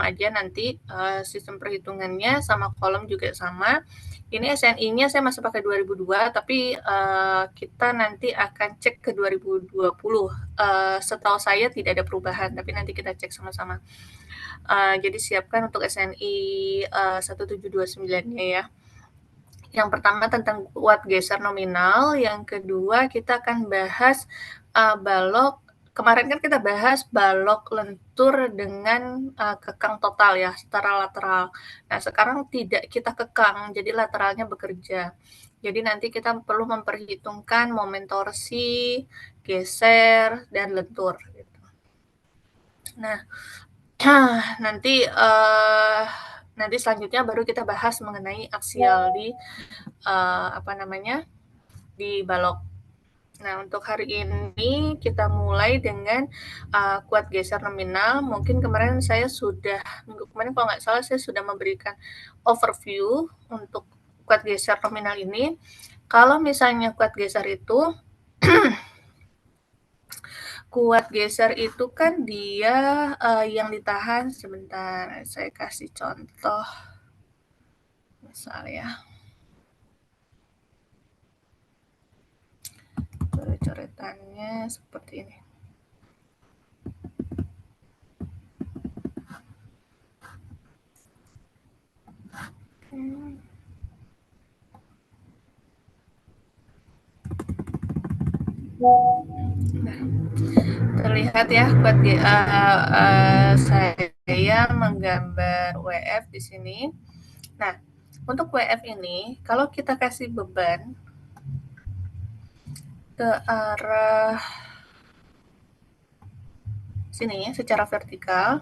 aja nanti sistem perhitungannya, sama kolom juga sama. Ini SNI-nya saya masih pakai 2002, tapi kita nanti akan cek ke 2020. Setahu saya tidak ada perubahan, tapi nanti kita cek sama-sama. Jadi siapkan untuk SNI 1729-nya ya. Yang pertama tentang kuat geser nominal, yang kedua kita akan bahas balok. Kemarin kan kita bahas balok lentur dengan kekang total ya, secara lateral. Nah, sekarang tidak kita kekang, jadi lateralnya bekerja. Jadi nanti kita perlu memperhitungkan momen torsi, geser, dan lentur. Gitu. Nah, nanti selanjutnya baru kita bahas mengenai aksial di di balok. Nah, untuk hari ini kita mulai dengan kuat geser nominal. Mungkin kemarin minggu kemarin kalau nggak salah saya sudah memberikan overview untuk kuat geser nominal ini. Kalau misalnya kuat geser itu, kuat geser itu kan dia yang ditahan, sebentar saya kasih contoh. Misalnya, coretannya seperti ini. Nah, terlihat ya buat saya menggambar WF di sini. Nah, untuk WF ini kalau kita kasih beban ke arah sini secara vertikal.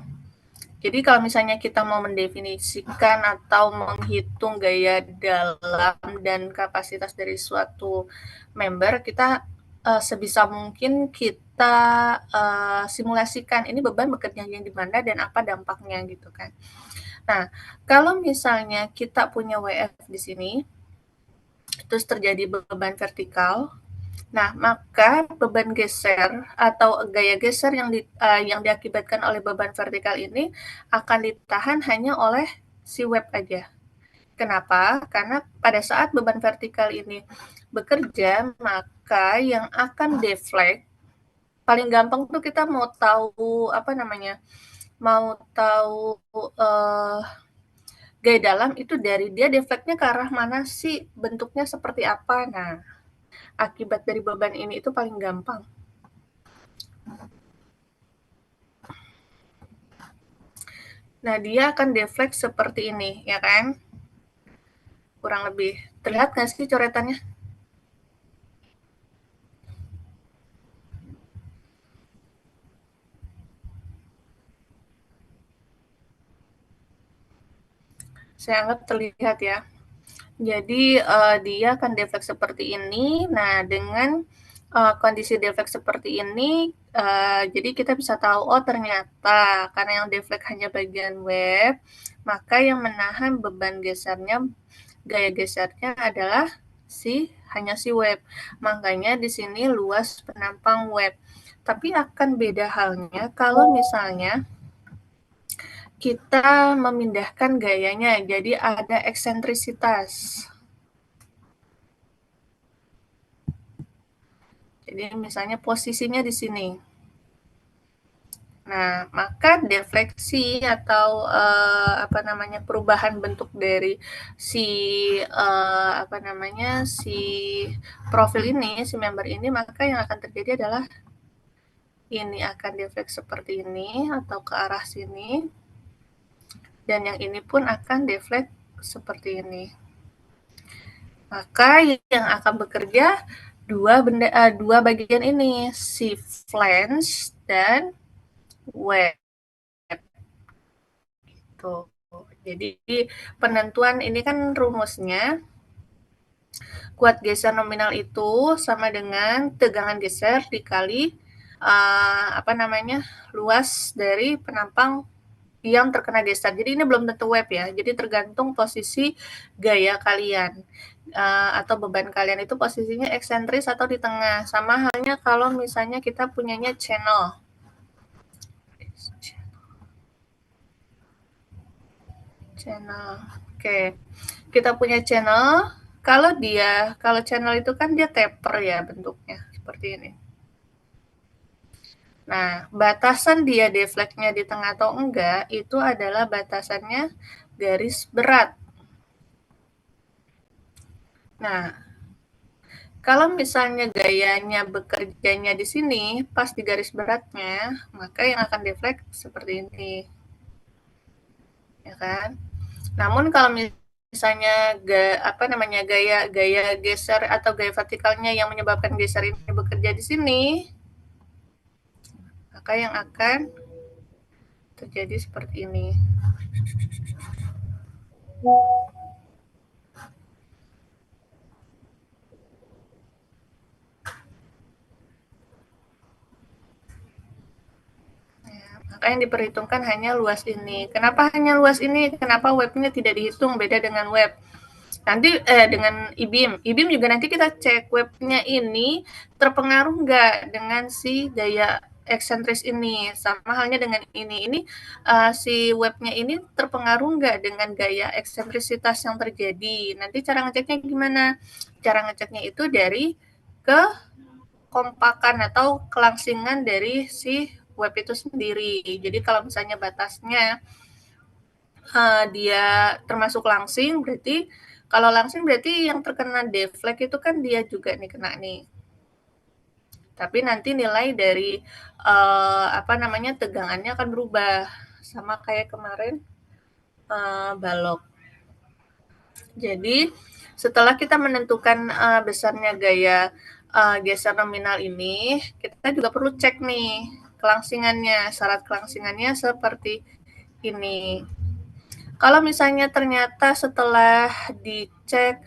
Jadi kalau misalnya kita mau mendefinisikan atau menghitung gaya dalam dan kapasitas dari suatu member, kita sebisa mungkin kita simulasikan ini beban bekerjanya di mana dan apa dampaknya gitu kan. Nah, kalau misalnya kita punya WF di sini, terus terjadi beban vertikal, nah, maka beban geser atau gaya geser yang diakibatkan oleh beban vertikal ini akan ditahan hanya oleh si web aja. Kenapa? Karena pada saat beban vertikal ini bekerja, maka yang akan deflect, paling gampang tuh kita mau tahu gaya dalam itu dari dia deflectnya ke arah mana sih, bentuknya seperti apa. Nah, akibat dari beban ini itu paling gampang. Nah, dia akan deflect seperti ini, ya kan? Kurang lebih. Terlihat nggak sih coretannya? Saya anggap terlihat ya. Jadi, dia akan deflect seperti ini. Nah, dengan kondisi deflect seperti ini, jadi kita bisa tahu, oh ternyata karena yang deflect hanya bagian web, maka yang menahan beban gesernya, gaya gesernya adalah hanya si web. Makanya di sini luas penampang web. Tapi akan beda halnya kalau misalnya kita memindahkan gayanya, jadi ada eksentrisitas. Jadi misalnya posisinya di sini. Nah, maka defleksi atau perubahan bentuk dari si profil ini, si member ini, maka yang akan terjadi adalah ini akan deflect seperti ini atau ke arah sini, dan yang ini pun akan deflect seperti ini. Maka yang akan bekerja dua bagian ini, si flange dan web. Gitu. Jadi penentuan ini kan rumusnya, kuat geser nominal itu sama dengan tegangan geser dikali luas dari penampang yang terkena geser. Jadi ini belum tentu web ya. Jadi tergantung posisi gaya kalian atau beban kalian itu posisinya eksentris atau di tengah. Sama halnya kalau misalnya kita punyanya channel. Channel. Oke. Kita punya channel. Kalau channel itu kan dia taper ya bentuknya, seperti ini. Nah, batasan dia deflect-nya di tengah atau enggak, itu adalah batasannya garis berat. Nah, kalau misalnya gayanya bekerjanya di sini, pas di garis beratnya, maka yang akan deflect seperti ini. Ya kan? Namun kalau misalnya gaya geser atau gaya vertikalnya yang menyebabkan geser ini bekerja di sini, maka yang akan terjadi seperti ini. Maka yang diperhitungkan hanya luas ini. Kenapa hanya luas ini? Kenapa webnya tidak dihitung? Beda dengan web. Nanti dengan IBIM. IBIM juga nanti kita cek webnya ini terpengaruh nggak dengan si gaya eksentris ini. Sama halnya dengan ini. Ini si webnya ini terpengaruh nggak dengan gaya eksentrisitas yang terjadi. Nanti cara ngeceknya gimana? Cara ngeceknya itu dari kekompakan atau kelangsingan dari si web itu sendiri. Jadi kalau misalnya batasnya dia termasuk langsing, berarti kalau langsing berarti yang terkena deflect itu kan dia juga nih kena nih. Tapi nanti nilai dari tegangannya akan berubah sama kayak kemarin balok. Jadi setelah kita menentukan besarnya gaya geser nominal ini, kita juga perlu cek nih kelangsingannya, syarat kelangsingannya seperti ini. Kalau misalnya ternyata setelah dicek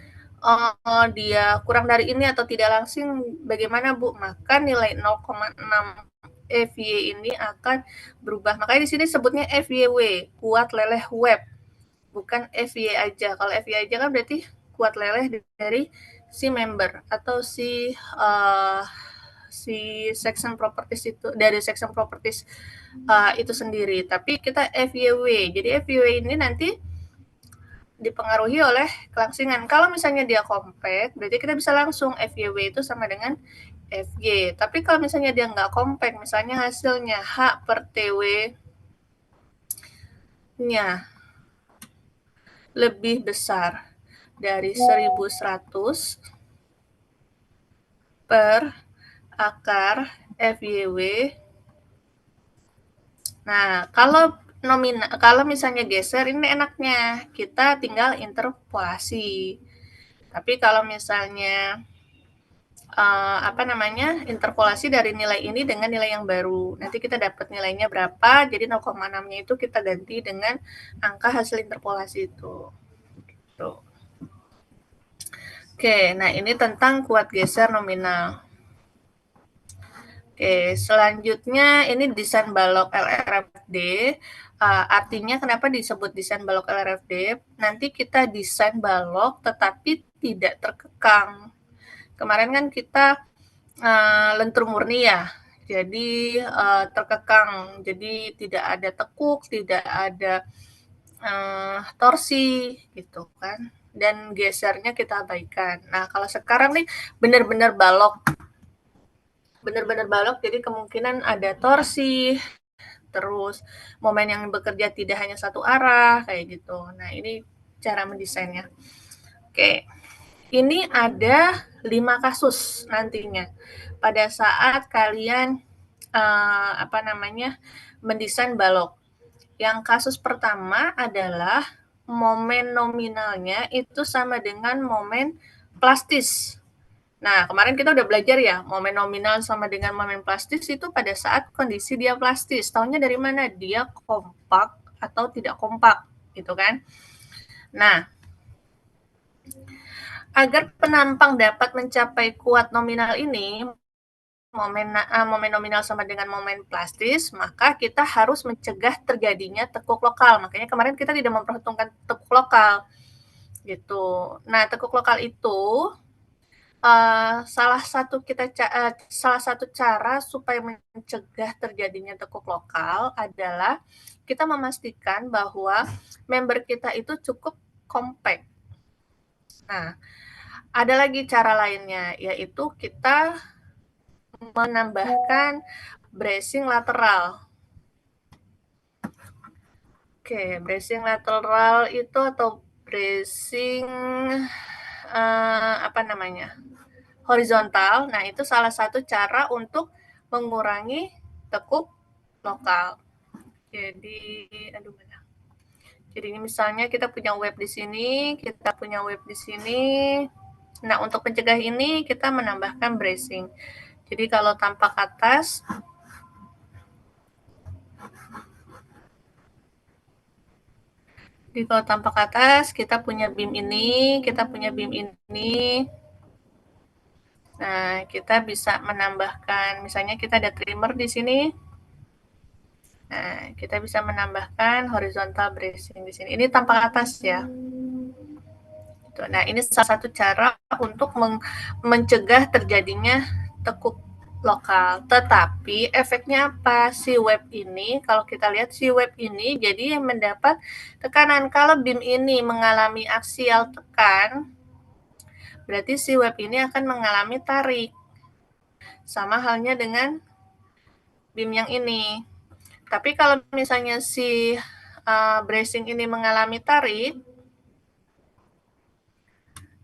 dia kurang dari ini atau tidak langsing, bagaimana Bu? Maka nilai 0,6 FY ini akan berubah. Makanya di sini sebutnya FYW, kuat leleh web, bukan FY aja. Kalau FY aja kan berarti kuat leleh dari si member atau si section properties itu, dari section properties itu sendiri. Tapi kita FYW. Jadi FYW ini nanti dipengaruhi oleh kelangsingan. Kalau misalnya dia compact, berarti kita bisa langsung FYW itu sama dengan FG. Tapi kalau misalnya dia nggak compact, misalnya hasilnya H per TW-nya lebih besar dari 1100 per akar FYW. Nah, kalau misalnya geser, ini enaknya kita tinggal interpolasi. Tapi kalau misalnya interpolasi dari nilai ini dengan nilai yang baru, nanti kita dapat nilainya berapa, jadi 0,6-nya itu kita ganti dengan angka hasil interpolasi itu. Gitu. Oke, nah ini tentang kuat geser nominal. Oke, selanjutnya ini desain balok LRFD. Artinya kenapa disebut desain balok LRFD? Nanti kita desain balok tetapi tidak terkekang. Kemarin kan kita lentur murni ya, jadi terkekang, jadi tidak ada tekuk, tidak ada torsi gitu kan, dan gesernya kita abaikan. Nah kalau sekarang nih benar-benar balok, jadi kemungkinan ada torsi, terus momen yang bekerja tidak hanya satu arah kayak gitu. Nah ini cara mendesainnya. Oke, ini ada 5 kasus nantinya pada saat kalian mendesain balok. Yang kasus pertama adalah momen nominalnya itu sama dengan momen plastis. Nah, kemarin kita udah belajar ya, momen nominal sama dengan momen plastis itu pada saat kondisi dia plastis. Taunya dari mana? Dia kompak atau tidak kompak, gitu kan? Nah, agar penampang dapat mencapai kuat nominal ini, momen nominal sama dengan momen plastis, maka kita harus mencegah terjadinya tekuk lokal. Makanya kemarin kita tidak memperhitungkan tekuk lokal, gitu. Nah, tekuk lokal itu salah satu cara supaya mencegah terjadinya tekuk lokal adalah kita memastikan bahwa member kita itu cukup kompak. Nah, ada lagi cara lainnya, yaitu kita menambahkan bracing lateral. Oke, bracing lateral itu atau bracing apa namanya? Horizontal. Nah, itu salah satu cara untuk mengurangi tekuk lokal. Jadi, aduh mana? Jadi ini misalnya kita punya web di sini, kita punya web di sini. Nah, untuk mencegah ini kita menambahkan bracing. Jadi kalau tampak atas, jadi kalau tampak atas kita punya beam ini, kita punya beam ini. Nah, kita bisa menambahkan, misalnya kita ada trimmer di sini. Nah, kita bisa menambahkan horizontal bracing di sini. Ini tampak atas ya. Nah, ini salah satu cara untuk mencegah terjadinya tekuk lokal. Tetapi efeknya apa? Si web ini, kalau kita lihat si web ini jadi mendapat tekanan. Kalau beam ini mengalami aksial tekan, berarti si web ini akan mengalami tarik. Sama halnya dengan beam yang ini. Tapi kalau misalnya si bracing ini mengalami tarik,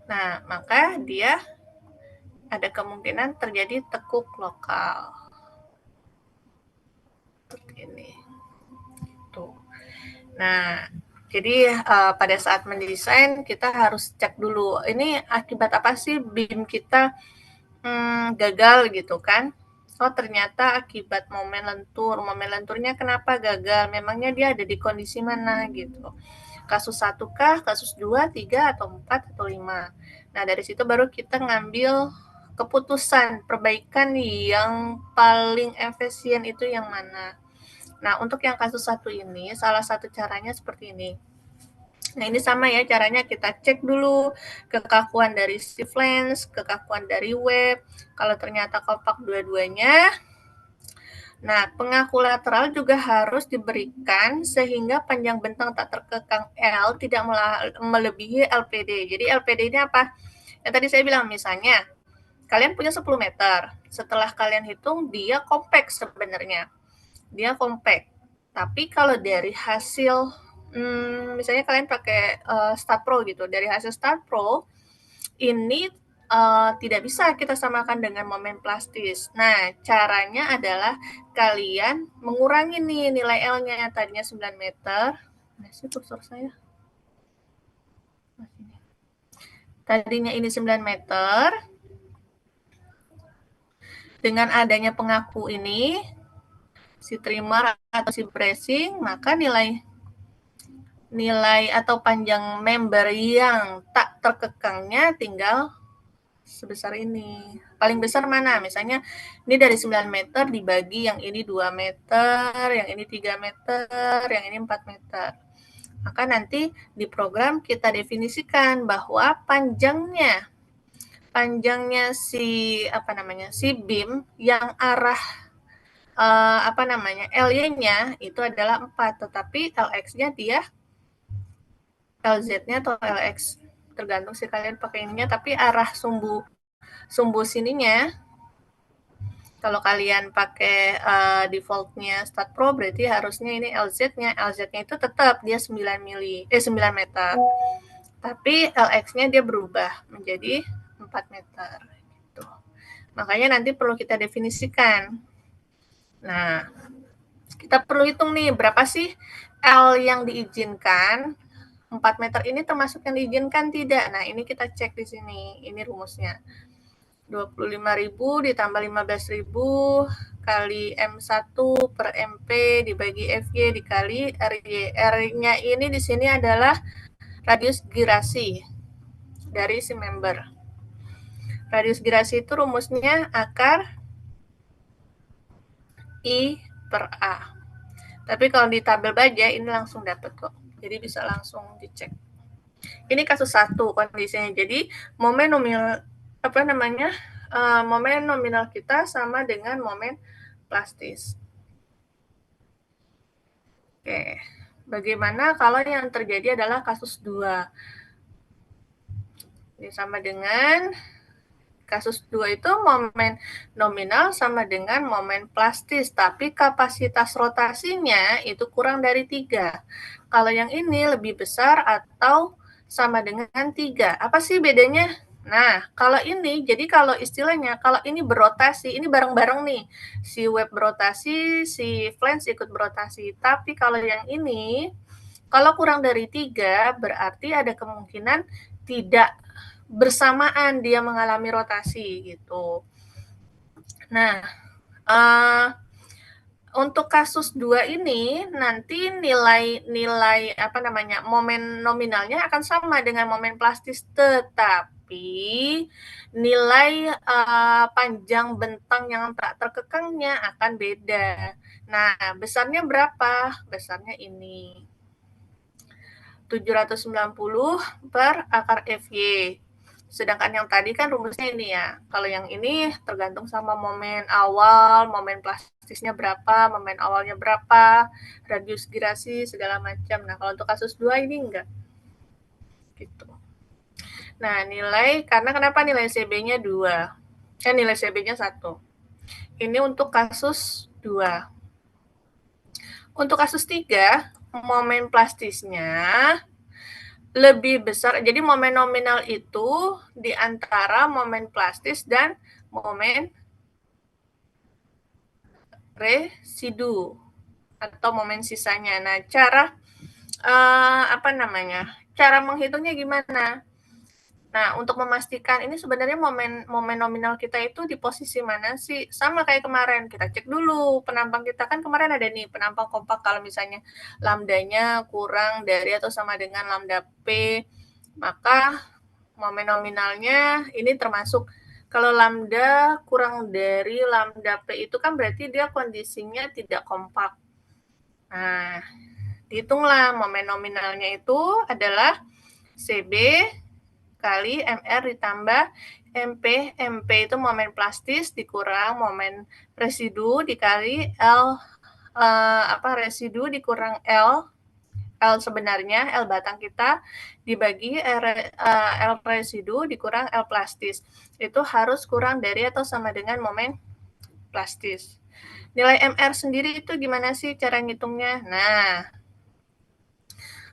nah maka dia ada kemungkinan terjadi tekuk lokal. Seperti ini. Tuh. Nah, jadi pada saat mendesain kita harus cek dulu, ini akibat apa sih beam kita gagal gitu kan? Oh ternyata akibat momen lentur. Momen lenturnya kenapa gagal? Memangnya dia ada di kondisi mana gitu. Kasus 1 kah, kasus 2, 3, atau 4, atau 5. Nah, dari situ baru kita ngambil keputusan perbaikan yang paling efisien itu yang mana. Nah, untuk yang kasus 1 ini, salah satu caranya seperti ini. Nah, ini sama ya caranya, kita cek dulu kekakuan dari si flange, kekakuan dari web. Kalau ternyata kompak dua-duanya, nah, pengaku lateral juga harus diberikan sehingga panjang bentang tak terkekang L tidak melebihi LPD. Jadi LPD ini apa? Yang tadi saya bilang, misalnya kalian punya 10 meter. Setelah kalian hitung, dia kompak sebenarnya. Dia kompak. Tapi kalau dari hasil, misalnya kalian pakai StatPro gitu. Dari hasil StatPro, ini tidak bisa kita samakan dengan momen plastis. Nah, caranya adalah kalian mengurangi nih nilai L-nya, tadinya 9 meter. Masih kursor saya. Tadinya ini 9 meter. Dengan adanya pengaku ini, si trimmer atau si bracing, maka nilai atau panjang member yang tak terkekangnya tinggal sebesar ini. Paling besar mana? Misalnya ini dari 9 meter dibagi yang ini 2 meter, yang ini 3 meter, yang ini 4 meter. Maka nanti di program kita definisikan bahwa panjangnya si beam yang arah LY-nya itu adalah 4, tetapi LX-nya dia LZ-nya atau LX tergantung sih kalian pakai ininya, tapi arah sumbu sininya kalau kalian pakai defaultnya StatPro berarti harusnya ini LZ-nya itu tetap dia 9 meter. Tapi LX-nya dia berubah menjadi 4 meter gitu. Makanya nanti perlu kita definisikan. Nah, kita perlu hitung nih berapa sih L yang diizinkan. 4 meter ini termasuk yang diizinkan tidak? Nah, ini kita cek di sini. Ini rumusnya. 25.000 ditambah 15.000 kali M1 per MP dibagi FY dikali RY. R-nya ini di sini adalah radius girasi dari si member. Radius girasi itu rumusnya akar I per A. Tapi kalau di tabel baja ini langsung dapat kok. Jadi bisa langsung dicek. Ini kasus 1 kondisinya. Jadi momen momen nominal kita sama dengan momen plastis. Oke, bagaimana kalau yang terjadi adalah kasus 2? Ini sama dengan kasus 2 itu momen nominal sama dengan momen plastis, tapi kapasitas rotasinya itu kurang dari 3. Kalau yang ini lebih besar atau sama dengan 3. Apa sih bedanya? Nah, kalau ini, jadi kalau istilahnya, kalau ini berotasi, ini bareng-bareng nih. Si web berotasi, si flange ikut berotasi. Tapi kalau yang ini, kalau kurang dari 3, berarti ada kemungkinan tidak bersamaan dia mengalami rotasi gitu. Nah, untuk kasus 2 ini nanti nilai momen nominalnya akan sama dengan momen plastis, tetapi nilai panjang bentang yang tak terkekangnya akan beda. Nah, besarnya berapa? Besarnya ini. 790 per akar FY. Sedangkan yang tadi kan rumusnya ini ya. Kalau yang ini tergantung sama momen awal, momen plastisnya berapa, momen awalnya berapa, radius girasi, segala macam. Nah, kalau untuk kasus 2 ini enggak. Gitu. Nah, karena kenapa nilai CB-nya 2? Nilai CB-nya 1. Ini untuk kasus 2. Untuk kasus 3, momen plastisnya lebih besar. Jadi momen nominal itu di antara momen plastis dan momen residu atau momen sisanya. Nah, cara menghitungnya gimana? Nah, untuk memastikan ini sebenarnya momen nominal kita itu di posisi mana sih? Sama kayak kemarin, kita cek dulu penampang kita. Kan kemarin ada nih penampang kompak kalau misalnya lambdanya kurang dari atau sama dengan lambda P, maka momen nominalnya ini termasuk. Kalau lambda kurang dari lambda P itu kan berarti dia kondisinya tidak kompak. Nah, dihitunglah momen nominalnya itu adalah CB kali MR ditambah MP. MP itu momen plastis dikurang momen residu dikali residu dikurang L sebenarnya, L batang kita dibagi L residu dikurang L plastis. Itu harus kurang dari atau sama dengan momen plastis. Nilai MR sendiri itu gimana sih cara ngitungnya? Nah,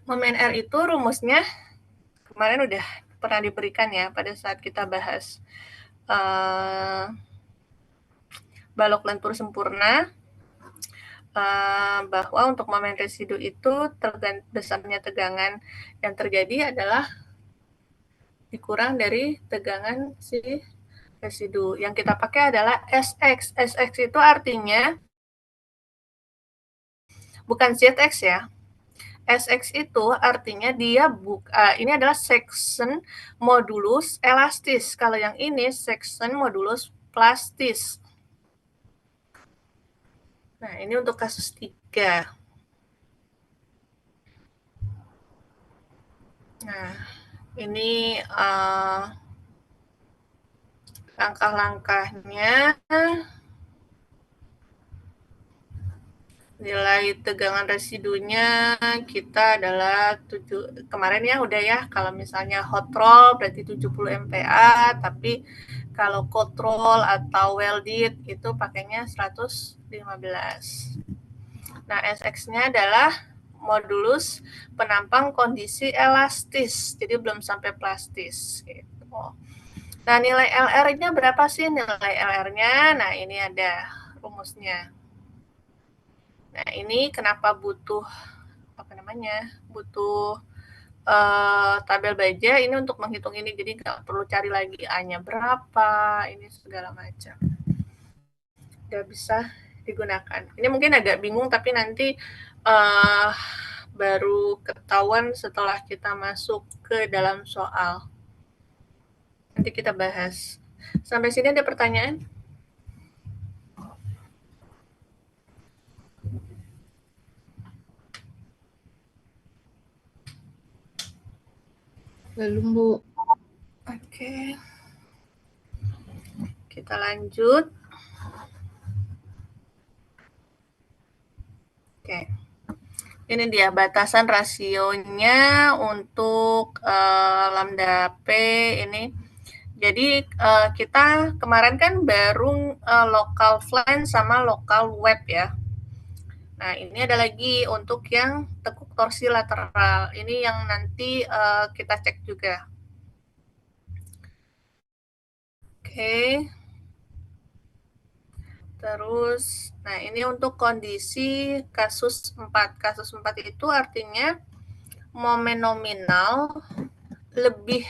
momen R itu rumusnya kemarin udah pernah diberikan ya pada saat kita bahas balok lentur sempurna, bahwa untuk momen residu itu besarnya tegangan yang terjadi adalah dikurang dari tegangan si residu. Yang kita pakai adalah SX. SX itu artinya bukan ZX ya. SX itu artinya dia ini adalah section modulus elastis. Kalau yang ini section modulus plastis. Nah, ini untuk kasus 3. Nah, ini langkah-langkahnya. Nilai tegangan residunya kita adalah kemarin ya udah ya, kalau misalnya hot roll berarti 70 MPa, tapi kalau cold roll atau welded itu pakainya 115. Nah, SX-nya adalah modulus penampang kondisi elastis, jadi belum sampai plastis gitu. Nah, nilai LR-nya berapa sih nilai LR-nya? Nah, ini ada rumusnya. Nah, ini kenapa butuh tabel baja ini untuk menghitung ini, jadi nggak perlu cari lagi A-nya berapa, ini segala macam. Udah bisa digunakan. Ini mungkin agak bingung, tapi nanti baru ketahuan setelah kita masuk ke dalam soal. Nanti kita bahas. Sampai sini ada pertanyaan? Belum, Bu. Oke. kita lanjut. Oke. Ini dia batasan rasionya untuk lambda P ini. Jadi kita kemarin kan baru local flange sama local web ya. Nah, ini ada lagi untuk yang tekuk torsi lateral. Ini yang nanti kita cek juga. Oke. Terus, nah ini untuk kondisi kasus 4. Kasus 4 itu artinya momen nominal lebih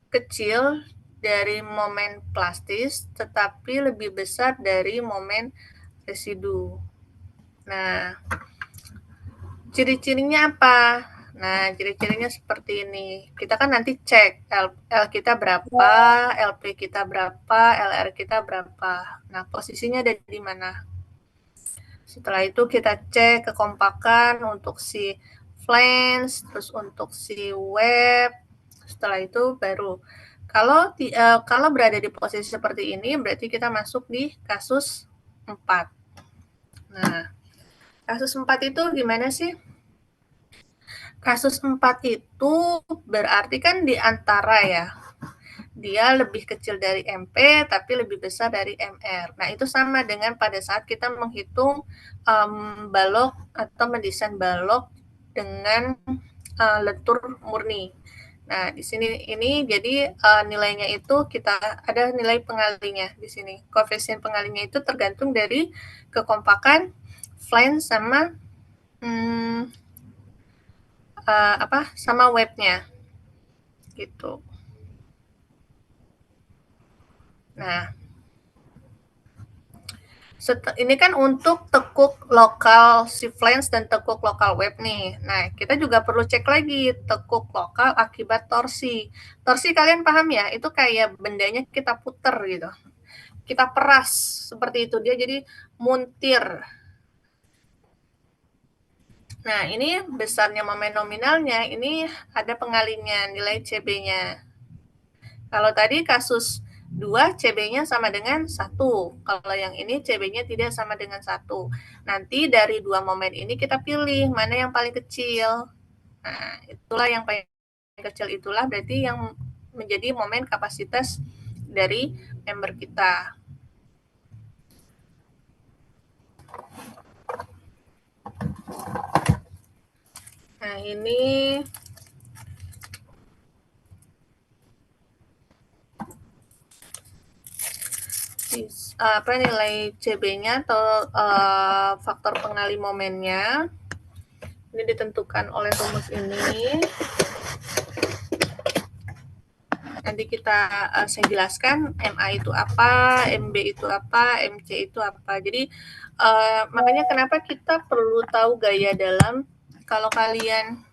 kecil dari momen plastis, tetapi lebih besar dari momen residu. Nah, ciri-cirinya apa? Nah, ciri-cirinya seperti ini. Kita kan nanti cek L kita berapa, LP kita berapa, LR kita berapa. Nah, posisinya ada di mana? Setelah itu kita cek kekompakan untuk si flange, terus untuk si web. Setelah itu baru kalau berada di posisi seperti ini berarti kita masuk di kasus 4. Nah, kasus 4 itu gimana sih? Kasus 4 itu berarti kan di antara ya. Dia lebih kecil dari MP tapi lebih besar dari MR. Nah, itu sama dengan pada saat kita menghitung balok atau mendesain balok dengan lentur murni. Nah, di sini ini jadi nilainya itu kita ada nilai pengalinya di sini. Koefisien pengalinya itu tergantung dari kekompakan flange sama sama webnya gitu. Nah, ini kan untuk tekuk lokal si flange dan tekuk lokal web nih. Nah, kita juga perlu cek lagi tekuk lokal akibat torsi. Torsi kalian paham ya? Itu kayak bendanya kita puter gitu. Kita peras seperti itu, dia jadi muntir. Nah, ini besarnya momen nominalnya, ini ada pengalinya, nilai CB-nya. Kalau tadi kasus 2, CB-nya sama dengan 1. Kalau yang ini CB-nya tidak sama dengan 1. Nanti dari 2 momen ini kita pilih mana yang paling kecil. Nah, itulah yang paling kecil itulah berarti yang menjadi momen kapasitas dari member kita. Nah, ini nilai CB-nya atau faktor pengali momennya. Ini ditentukan oleh rumus ini. Nanti saya jelaskan MA itu apa, MB itu apa, MC itu apa. Jadi makanya kenapa kita perlu tahu gaya dalam. Kalau kalian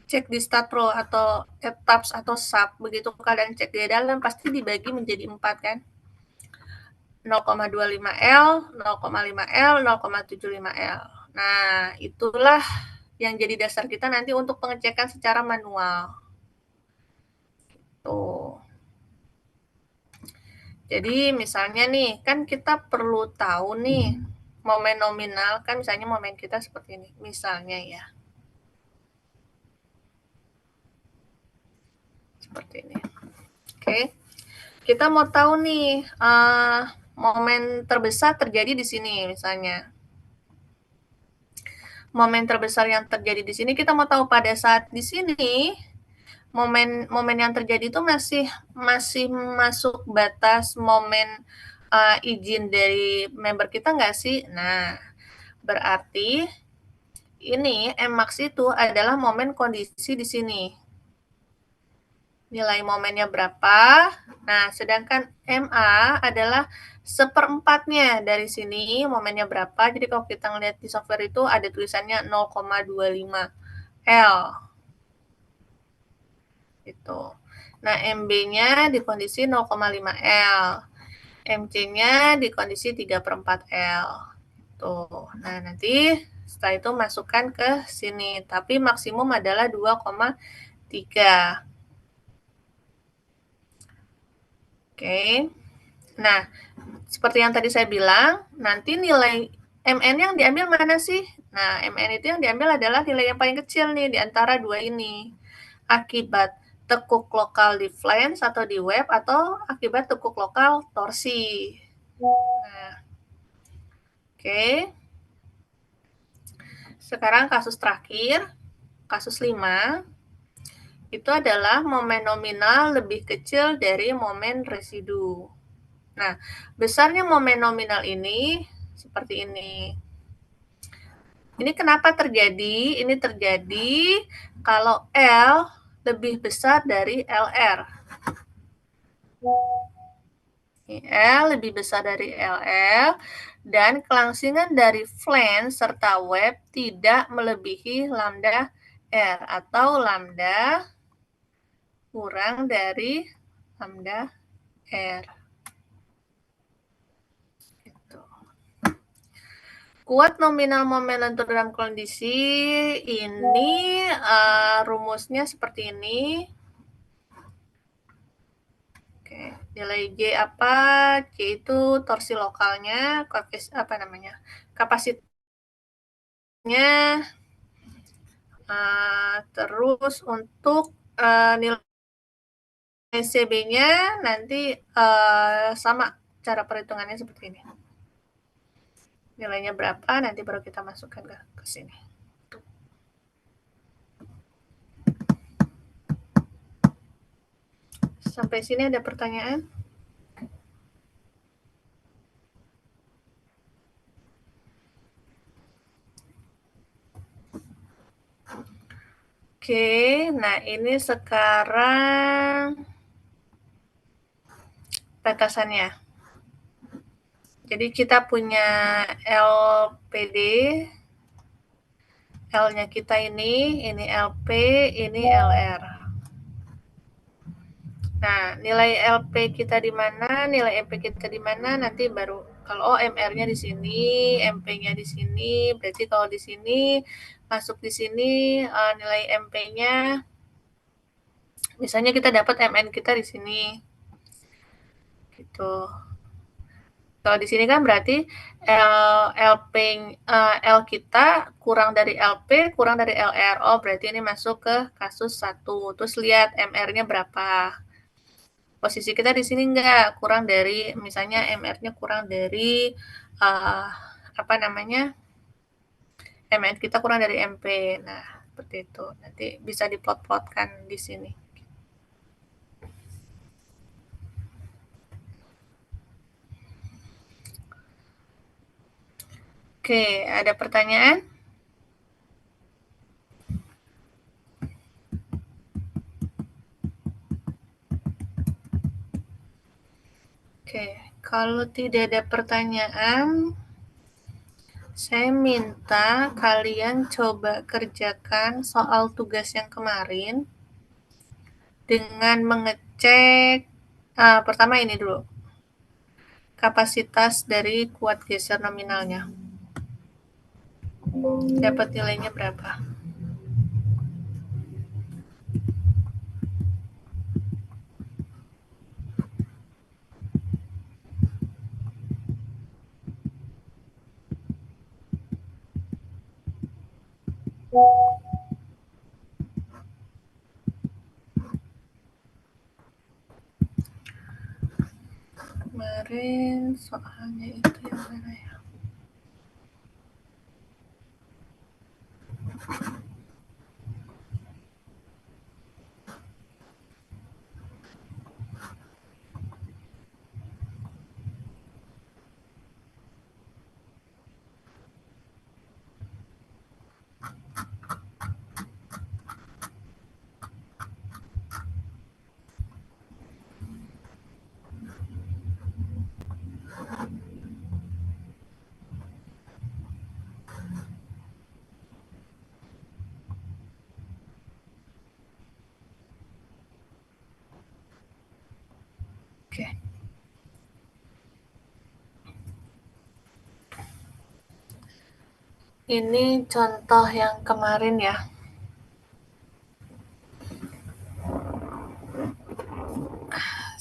cek di StatPro atau ETAPS atau SAP, begitu kalian cek gaya dalam pasti dibagi menjadi 4 kan. 0,25 L, 0,5 L, 0,75 L. Nah, itulah yang jadi dasar kita nanti untuk pengecekan secara manual. Tuh. Jadi misalnya nih, kan kita perlu tahu nih momen nominal, kan misalnya momen kita seperti ini, misalnya ya. Seperti ini. Oke. Kita mau tahu nih, momen terbesar terjadi di sini misalnya. Momen terbesar yang terjadi di sini kita mau tahu pada saat di sini momen yang terjadi itu masih masuk batas momen izin dari member kita nggak sih? Nah, berarti ini Mmax itu adalah momen kondisi di sini. Nilai momennya berapa? Nah, sedangkan MA adalah seperempatnya dari sini, momennya berapa. Jadi kalau kita ngeliat di software itu ada tulisannya 0,25 L. Gitu. Nah, MB-nya di kondisi 0,5 L. MC-nya di kondisi 3/4 L. Tuh. Nah, nanti setelah itu masukkan ke sini. Tapi maksimum adalah 2,3. Oke. Nah, seperti yang tadi saya bilang, nanti nilai MN yang diambil mana sih? Nah, MN itu yang diambil adalah nilai yang paling kecil nih di antara dua ini. Akibat tekuk lokal di flange atau di web atau akibat tekuk lokal torsi. Nah, oke. Sekarang kasus terakhir, kasus 5. Itu adalah momen nominal lebih kecil dari momen residu. Nah, besarnya momen nominal ini seperti ini. Ini kenapa terjadi? Ini terjadi kalau L lebih besar dari LR. L lebih besar dari LL dan kelangsingan dari flange serta web tidak melebihi lambda R atau lambda kurang dari lambda R. Gitu. Kuat nominal momentum dalam kondisi ini rumusnya seperti ini. Oke, nilai G apa? G itu torsi lokalnya, kapasitasnya, terus untuk nilai CB-nya nanti sama cara perhitungannya seperti ini. Nilainya berapa, nanti baru kita masukkan ke sini. Sampai sini ada pertanyaan? Oke, nah ini sekarang batasannya. Jadi kita punya LPD, L-nya kita ini LP, ini LR. Nah, nilai LP kita di mana, nilai MP kita di mana, nanti baru kalau MR-nya di sini, MP-nya di sini, berarti kalau di sini masuk di sini nilai MP-nya, misalnya kita dapat MN kita di sini, gitu. Kalau di sini kan berarti L kita kurang dari LP, kurang dari LR. Oh, berarti ini masuk ke kasus 1. Terus lihat MR-nya berapa. Posisi kita di sini enggak, kurang dari, misalnya MR-nya kurang dari, MN kita kurang dari MP. Nah, seperti itu. Nanti bisa diplot-plotkan di sini. Oke, ada pertanyaan? Oke, kalau tidak ada pertanyaan, saya minta kalian coba kerjakan soal tugas yang kemarin dengan mengecek, pertama ini dulu, kapasitas dari kuat geser nominalnya. Dapat nilainya berapa? Kemarin soalnya itu yang mana ya? Oke. Ini contoh yang kemarin ya.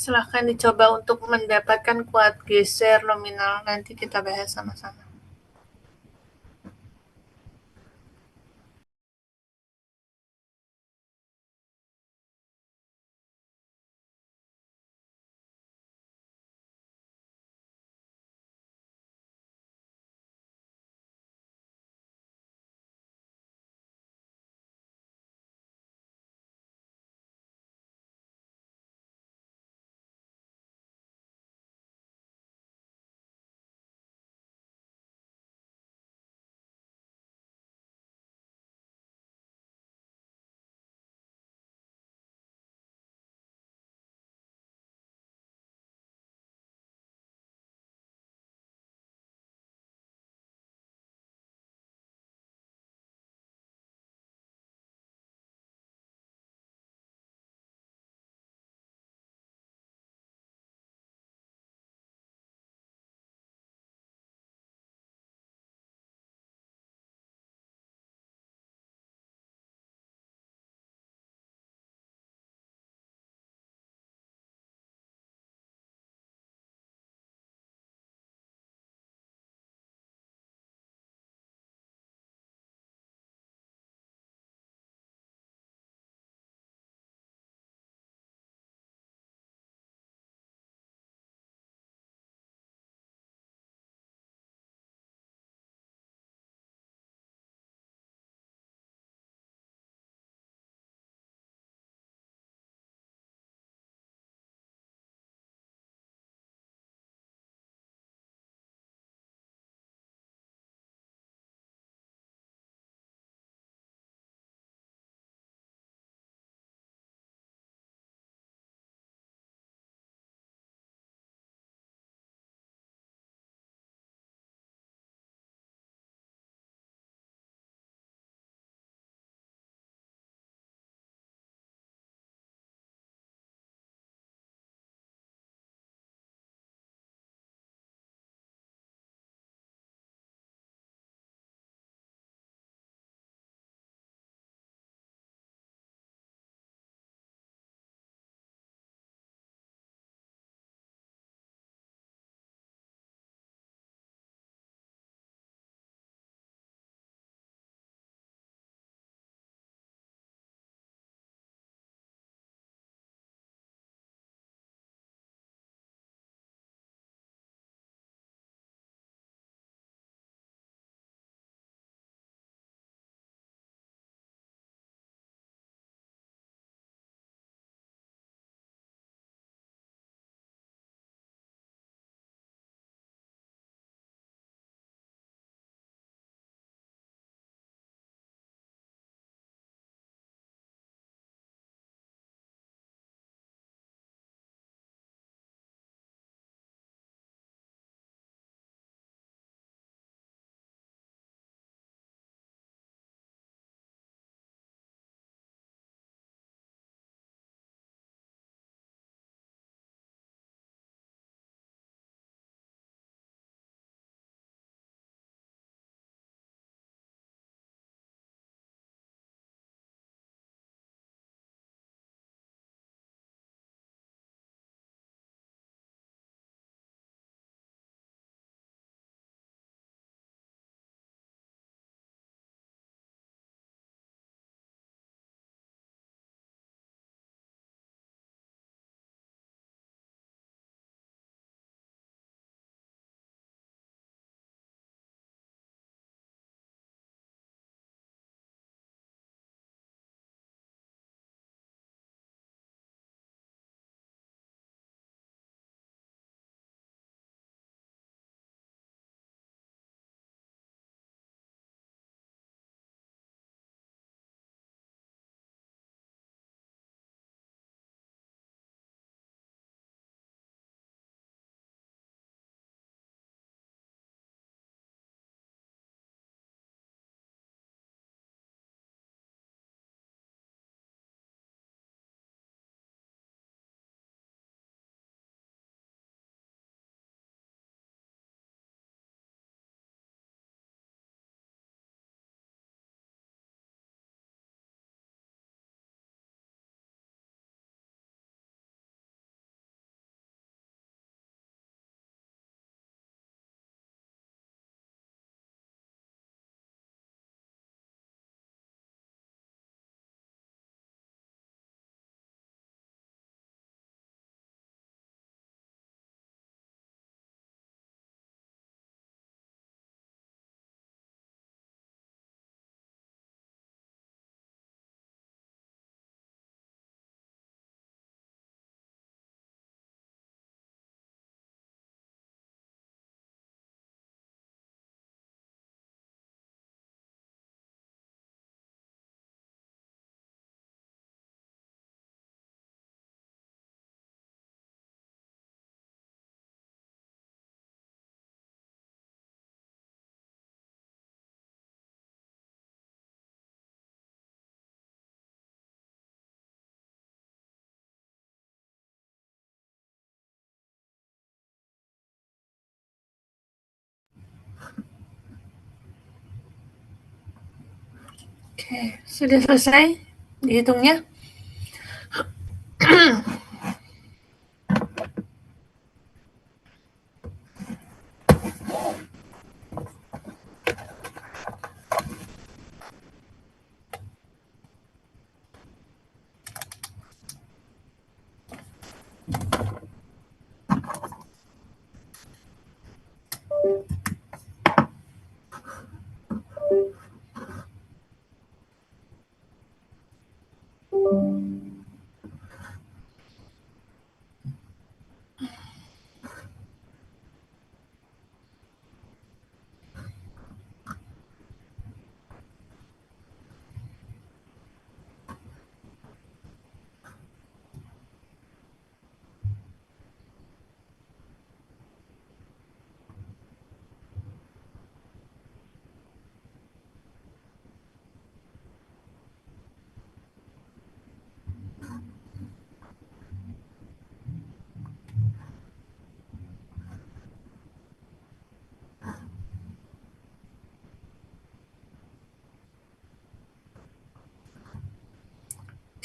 Silahkan dicoba untuk mendapatkan kuat geser nominal, nanti kita bahas sama-sama. Oke, sudah selesai dihitungnya?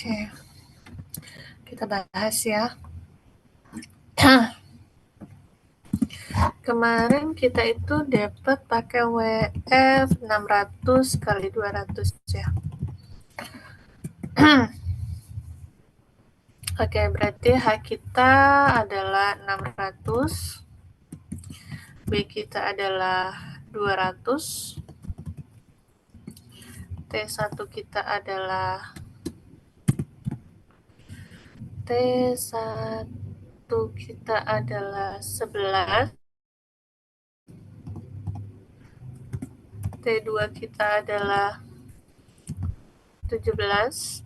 Oke, kita bahas ya. Kemarin kita itu dapat pakai WF 600 kali 200 ya. Oke, berarti H kita adalah 600, B kita adalah 200, T1 kita adalah T1 kita adalah 11, T2 kita adalah 17,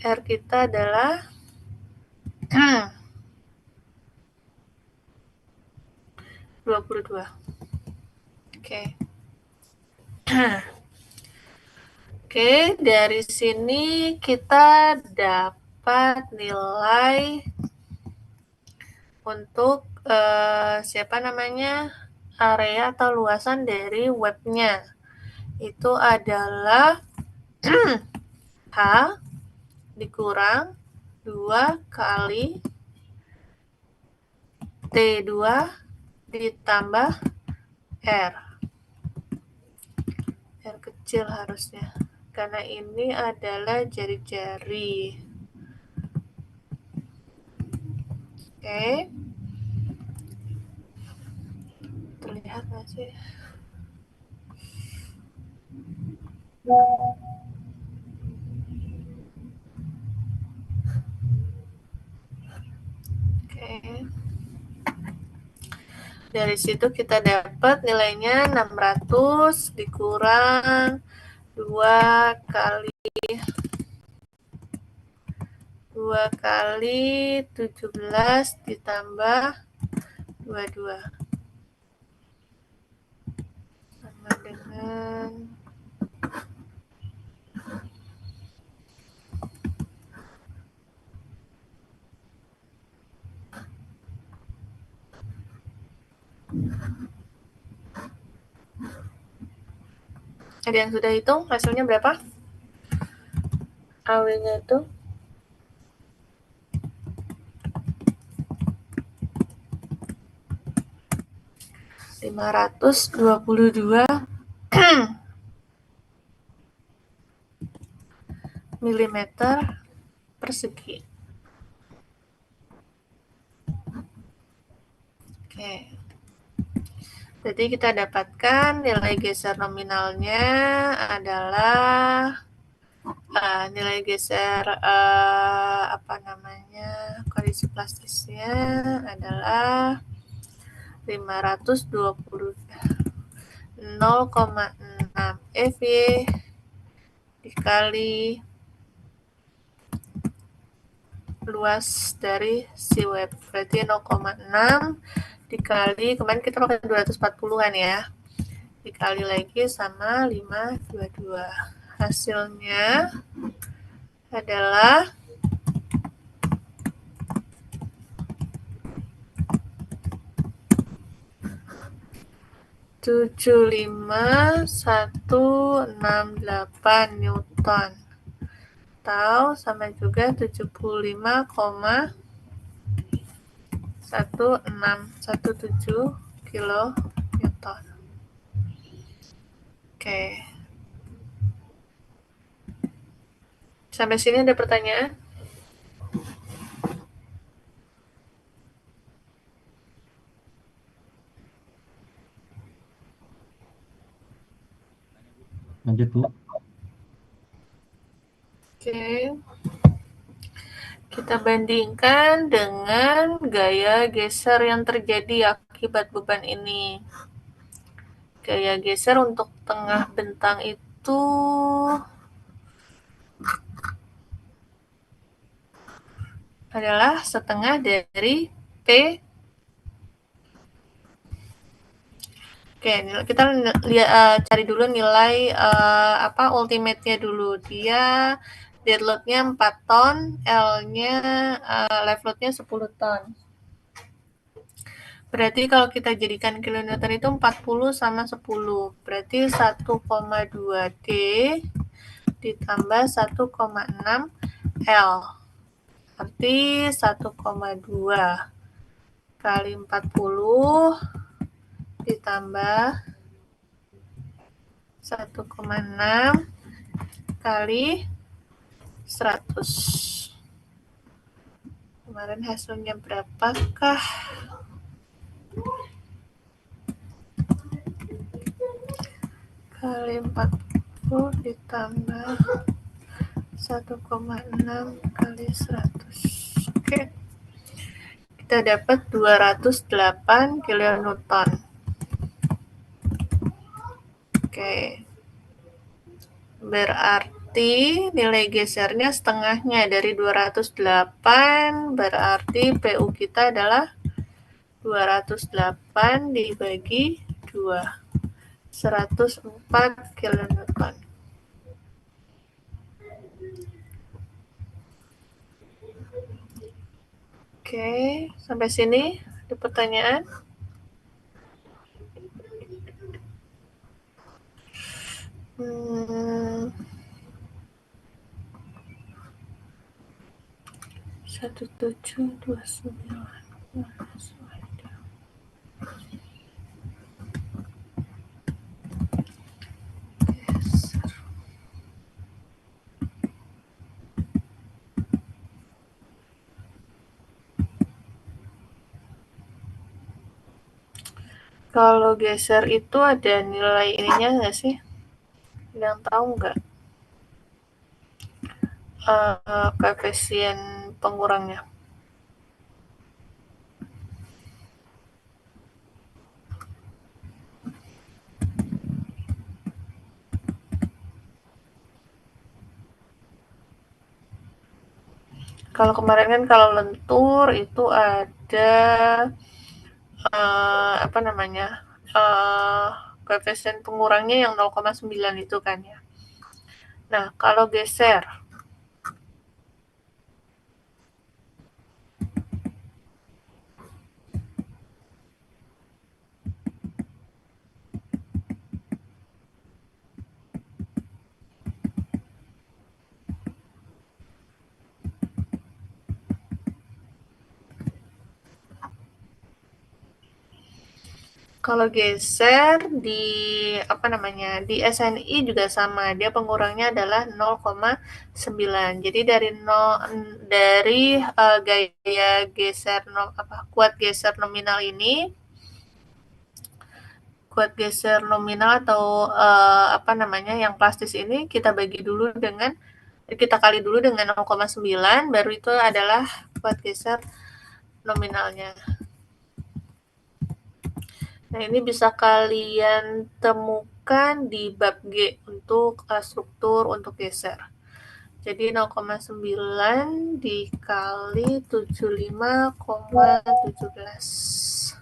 R kita adalah 22. Oke. Oke, dari sini kita dapat nilai untuk siapa namanya, area atau luasan dari webnya. Itu adalah H dikurang 2 kali T2 ditambah R. R kecil harusnya, karena ini adalah jari-jari. Oke. Terlihat nggak sih? Oke. Dari situ kita dapat nilainya 600 dikurang 2 kali 17 ditambah 22 sama dengan ada yang sudah hitung hasilnya berapa? AW-nya itu 522 milimeter persegi. Oke. Jadi kita dapatkan nilai geser nominalnya adalah nilai geser kondisi plastisnya adalah 520 0,6 FY dikali luas dari si web, berarti 0,6 dikali, kemarin kita pakai 240-an ya, dikali lagi sama 522. Hasilnya adalah 5 75.168 Newton atau sama juga 75,1617 kilo Newton. Oke. Sampai sini ada pertanyaan? Lanjut, Bu. Oke. Kita bandingkan dengan gaya geser yang terjadi akibat beban ini. Gaya geser untuk tengah bentang itu adalah setengah dari P. Oke, kita cari dulu nilai ultimate-nya dulu. Dia dead load-nya 4 ton, L-nya live load-nya 10 ton. Berarti kalau kita jadikan kilonewton itu 40 sama 10. Berarti 1,2 D ditambah 1,6 L. Berarti 1,2 kali 40 ditambah 1,6 kali 100. Kemarin hasilnya berapakah? Kali 40 ditambah 1,6 kali 100. Oke. Kita dapat 208 kilonewton. Oke. Berarti nilai gesernya setengahnya dari 208, berarti PU kita adalah 208 dibagi 2. 104 kilonewton. Oke, sampai sini ada pertanyaan? Satu 1729. Kalau geser itu ada nilai ininya nggak sih? Yang tahu nggak? Koefisien pengurangnya. Kalau kemarin kan kalau lentur itu ada koefisien pengurangnya yang 0,9 itu kan ya. Nah, kalau geser di SNI juga sama, dia pengurangnya adalah 0,9. Jadi dari gaya geser kuat geser nominal ini, kuat geser nominal atau yang plastis ini kita kali dulu dengan 0,9, baru itu adalah kuat geser nominalnya. Nah, ini bisa kalian temukan di bab G untuk struktur untuk geser. Jadi 0,9 dikali 75,17.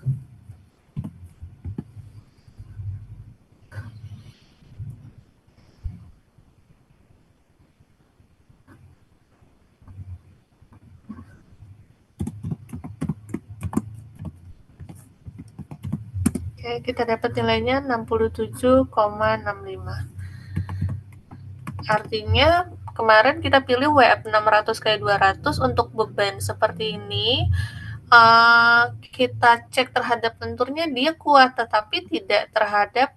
Oke, kita dapat nilainya 67,65. Artinya kemarin kita pilih WF 600/200 untuk beban seperti ini. Kita cek terhadap lenturnya dia kuat, tetapi tidak terhadap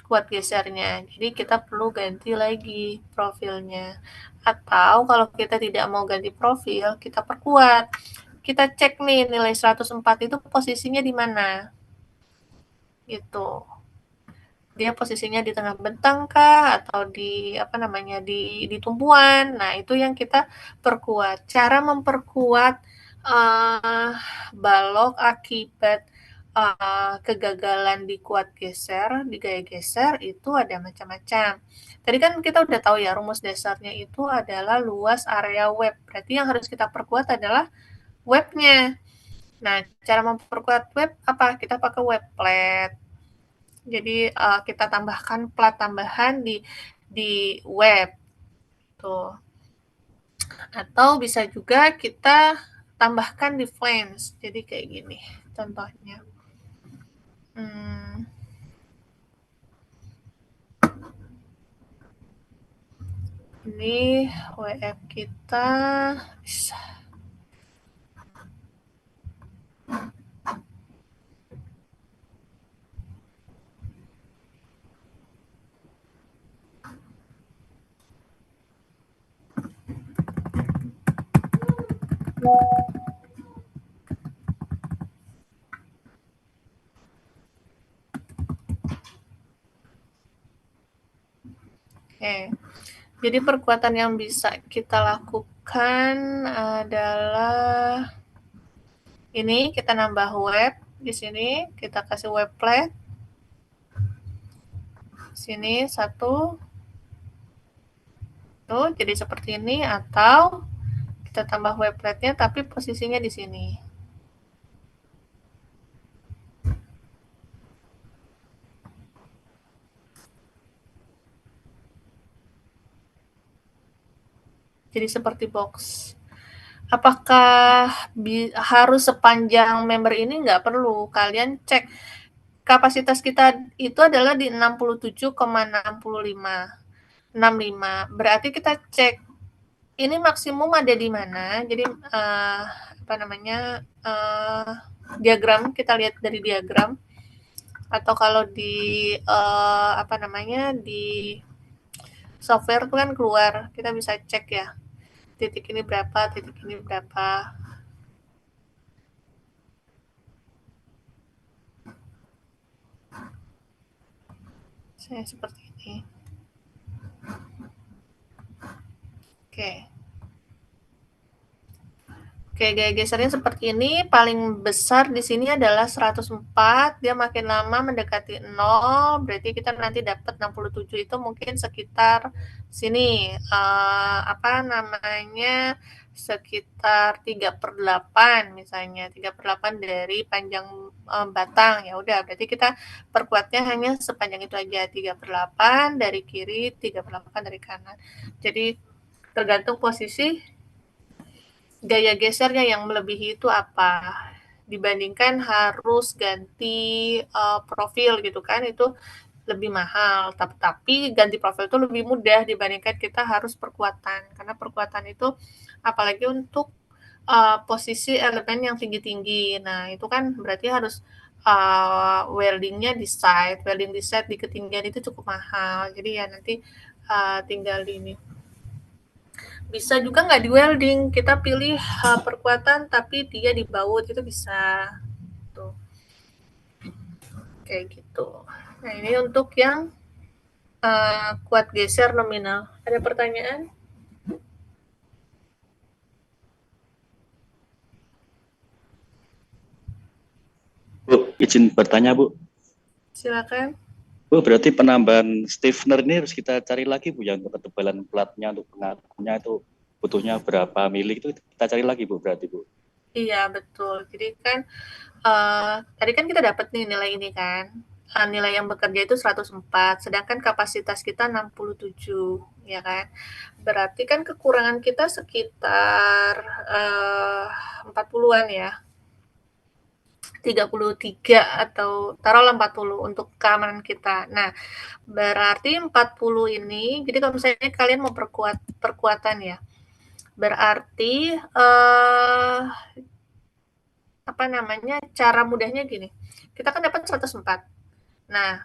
kuat gesernya. Jadi kita perlu ganti lagi profilnya. Atau kalau kita tidak mau ganti profil, kita perkuat. Kita cek nih nilai 104 itu posisinya di mana. Gitu. Dia posisinya di tengah bentang kah atau di di tumpuan. Nah, itu yang kita perkuat. Cara memperkuat balok akibat kegagalan di kuat geser, di gaya geser itu ada macam-macam. Tadi kan kita udah tahu ya rumus dasarnya itu adalah luas area web. Berarti yang harus kita perkuat adalah webnya. Nah, cara memperkuat web apa? Kita pakai web plate. Jadi kita tambahkan plat tambahan di web tuh. Atau bisa juga kita tambahkan di flange. Jadi kayak gini contohnya. Ini WF kita bisa. Oke. Jadi perkuatan yang bisa kita lakukan adalah ini, kita nambah web di sini, kita kasih web plate. Sini satu. Tuh, jadi seperti ini atau kita tambah web plate-nya tapi posisinya di sini. Jadi seperti box. Apakah harus sepanjang member ini? Nggak perlu. Kalian cek kapasitas kita itu adalah di 67,65. Berarti kita cek ini maksimum ada di mana. Jadi diagram, kita lihat dari diagram. Atau kalau di di software itu kan keluar, kita bisa cek ya. Titik ini berapa, titik ini berapa. Saya seperti ini. Oke. Oke, gaya gesernya seperti ini. Paling besar di sini adalah 104. Dia makin lama mendekati 0. Berarti kita nanti dapat 67 itu mungkin sekitar sini. Sekitar 3/8 misalnya. 3/8 dari panjang batang. Ya udah, berarti kita perkuatnya hanya sepanjang itu aja. 3/8 dari kiri, 3/8 dari kanan. Jadi tergantung posisi gaya gesernya yang melebihi itu apa, dibandingkan harus ganti profil gitu kan, itu lebih mahal. Tapi ganti profil itu lebih mudah dibandingkan kita harus perkuatan, karena perkuatan itu apalagi untuk posisi elemen yang tinggi-tinggi. Nah, itu kan berarti harus welding-nya di side, welding di side di ketinggian itu cukup mahal. Jadi ya nanti tinggal ini. Bisa juga nggak di welding, kita pilih perkuatan tapi dia di baut, itu bisa. Tuh. Kayak gitu. Nah, ini untuk yang kuat geser nominal. Ada pertanyaan? Bu, izin bertanya, Bu. Silakan. Bu, berarti penambahan stiffener ini harus kita cari lagi, Bu, yang ketebalan platnya untuk pengaturannya itu butuhnya berapa mili itu kita cari lagi, Bu, berarti, Bu. Iya, betul. Jadi kan tadi kan kita dapat nih nilai ini kan. Nilai yang bekerja itu 104, sedangkan kapasitas kita 67, ya kan. Berarti kan kekurangan kita sekitar 40-an ya. 33 atau taruhlah 40 untuk keamanan kita. Nah, berarti 40 ini, jadi kalau misalnya kalian mau perkuatan ya, berarti apa namanya, cara mudahnya gini, kita kan dapat 104. Nah,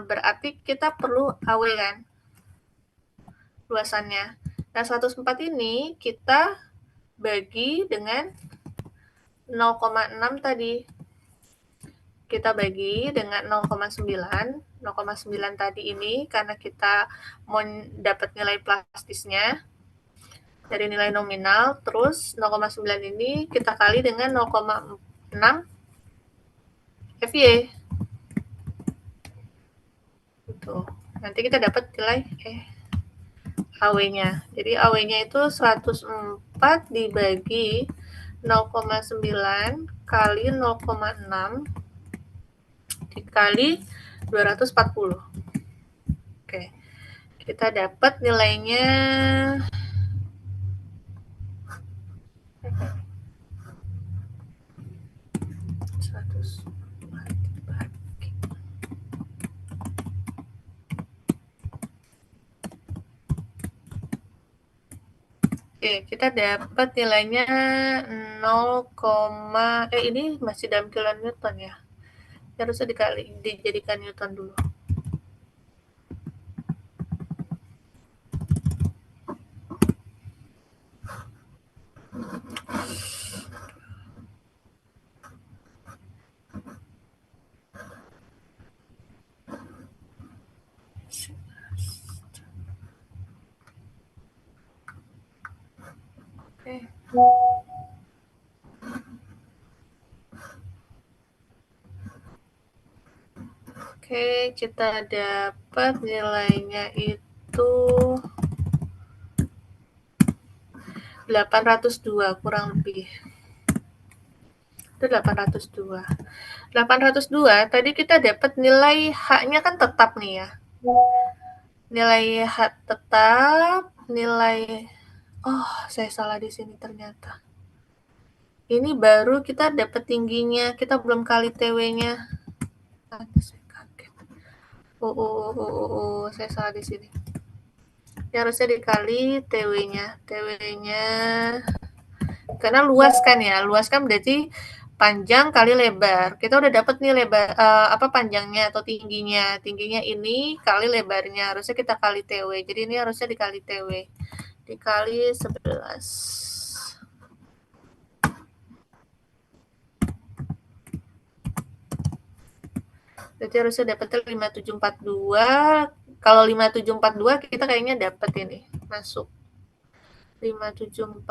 berarti kita perlu AW kan, luasannya. Nah, 104 ini kita bagi dengan 0,6 tadi. Kita bagi dengan 0,9. 0,9 tadi ini karena kita mau dapat nilai plastisnya dari nilai nominal, terus 0,9 ini kita kali dengan 0,6 FY. Gitu. Nanti kita dapat nilai AW-nya. Jadi AW-nya itu 104 dibagi 0,9 kali 0,6 dikali 240. Oke. Kita dapat nilainya 100. Oke, kita dapat nilainya 0, ini masih dalam kilonewton ya. Harusnya dijadikan newton dulu. Oke. Oke, kita dapat nilainya itu 802 kurang lebih. Itu 802. 802 tadi kita dapat nilai H-nya kan tetap nih ya. Nilai H tetap, nilai saya salah di sini ternyata. Ini baru kita dapat tingginya, kita belum kali TW-nya. Saya kaget. Saya salah di sini. Ya, harusnya dikali TW-nya. TW-nya karena luas kan ya. Luas kan berarti panjang kali lebar. Kita udah dapat nih lebar panjangnya atau tingginya. Tingginya ini kali lebarnya. Harusnya kita kali TW. Jadi ini harusnya dikali TW. Dikali 11. Berarti harusnya dapatnya 5742. Kalau 5742 kita kayaknya dapat ini masuk. 5742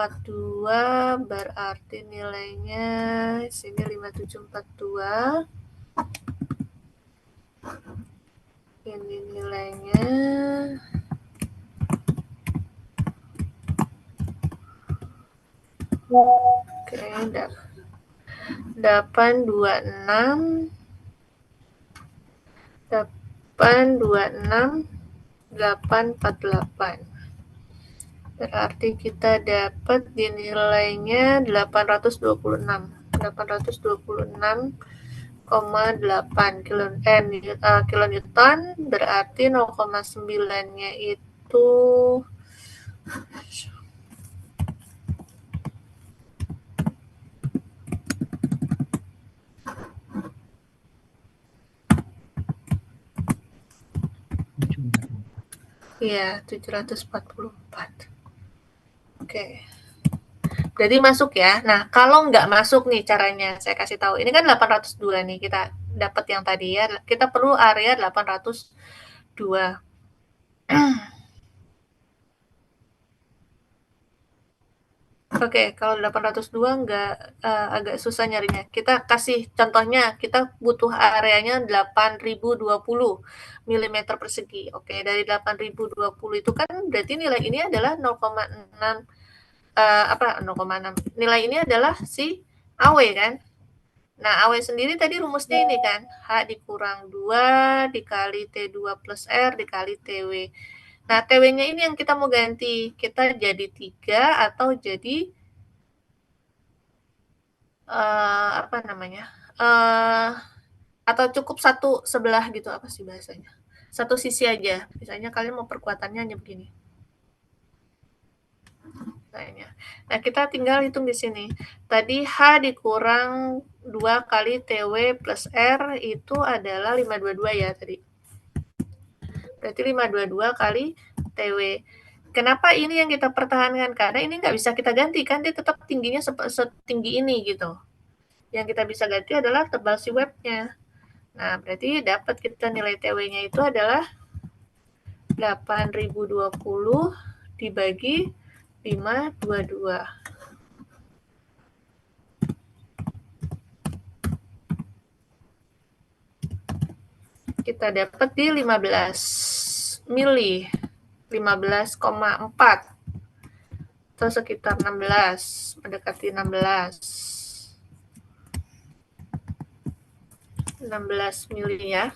berarti nilainya sini 5742. Ini nilainya oke, 826 848. Berarti kita dapat di nilainya 826. 826,8 kilonewton, berarti 0,9-nya itu iya, 744. Oke. Berarti masuk ya. Nah, kalau nggak masuk nih caranya, saya kasih tahu. Ini kan 802 nih, kita dapat yang tadi ya. Kita perlu area 802. Oke, kalau 802 agak susah nyarinya. Kita kasih contohnya, kita butuh areanya 8020 mm persegi. Oke, dari 8020 itu kan berarti nilai ini adalah 0,6 0,6. Nilai ini adalah si AW kan. Nah, AW sendiri tadi rumusnya ini kan, H dikurang 2 dikali T2 plus R dikali TW. Nah, TW-nya ini yang kita mau ganti. Kita jadi 3 atau jadi atau cukup satu sebelah gitu, apa sih bahasanya? Satu sisi aja. Misalnya kalian mau perkuatannya hanya begini. Nah, kita tinggal hitung di sini. Tadi H dikurang 2 kali TW plus R itu adalah 522 ya tadi. Berarti 522 kali TW. Kenapa ini yang kita pertahankan? Karena ini nggak bisa kita ganti, kan dia tetap tingginya setinggi ini gitu. Yang kita bisa ganti adalah tebal si webnya. Nah, berarti dapat kita nilai TW-nya itu adalah 8020 dibagi 522. Kita dapat di 15 mili, 15,4 atau sekitar 16, mendekati 16 mili ya.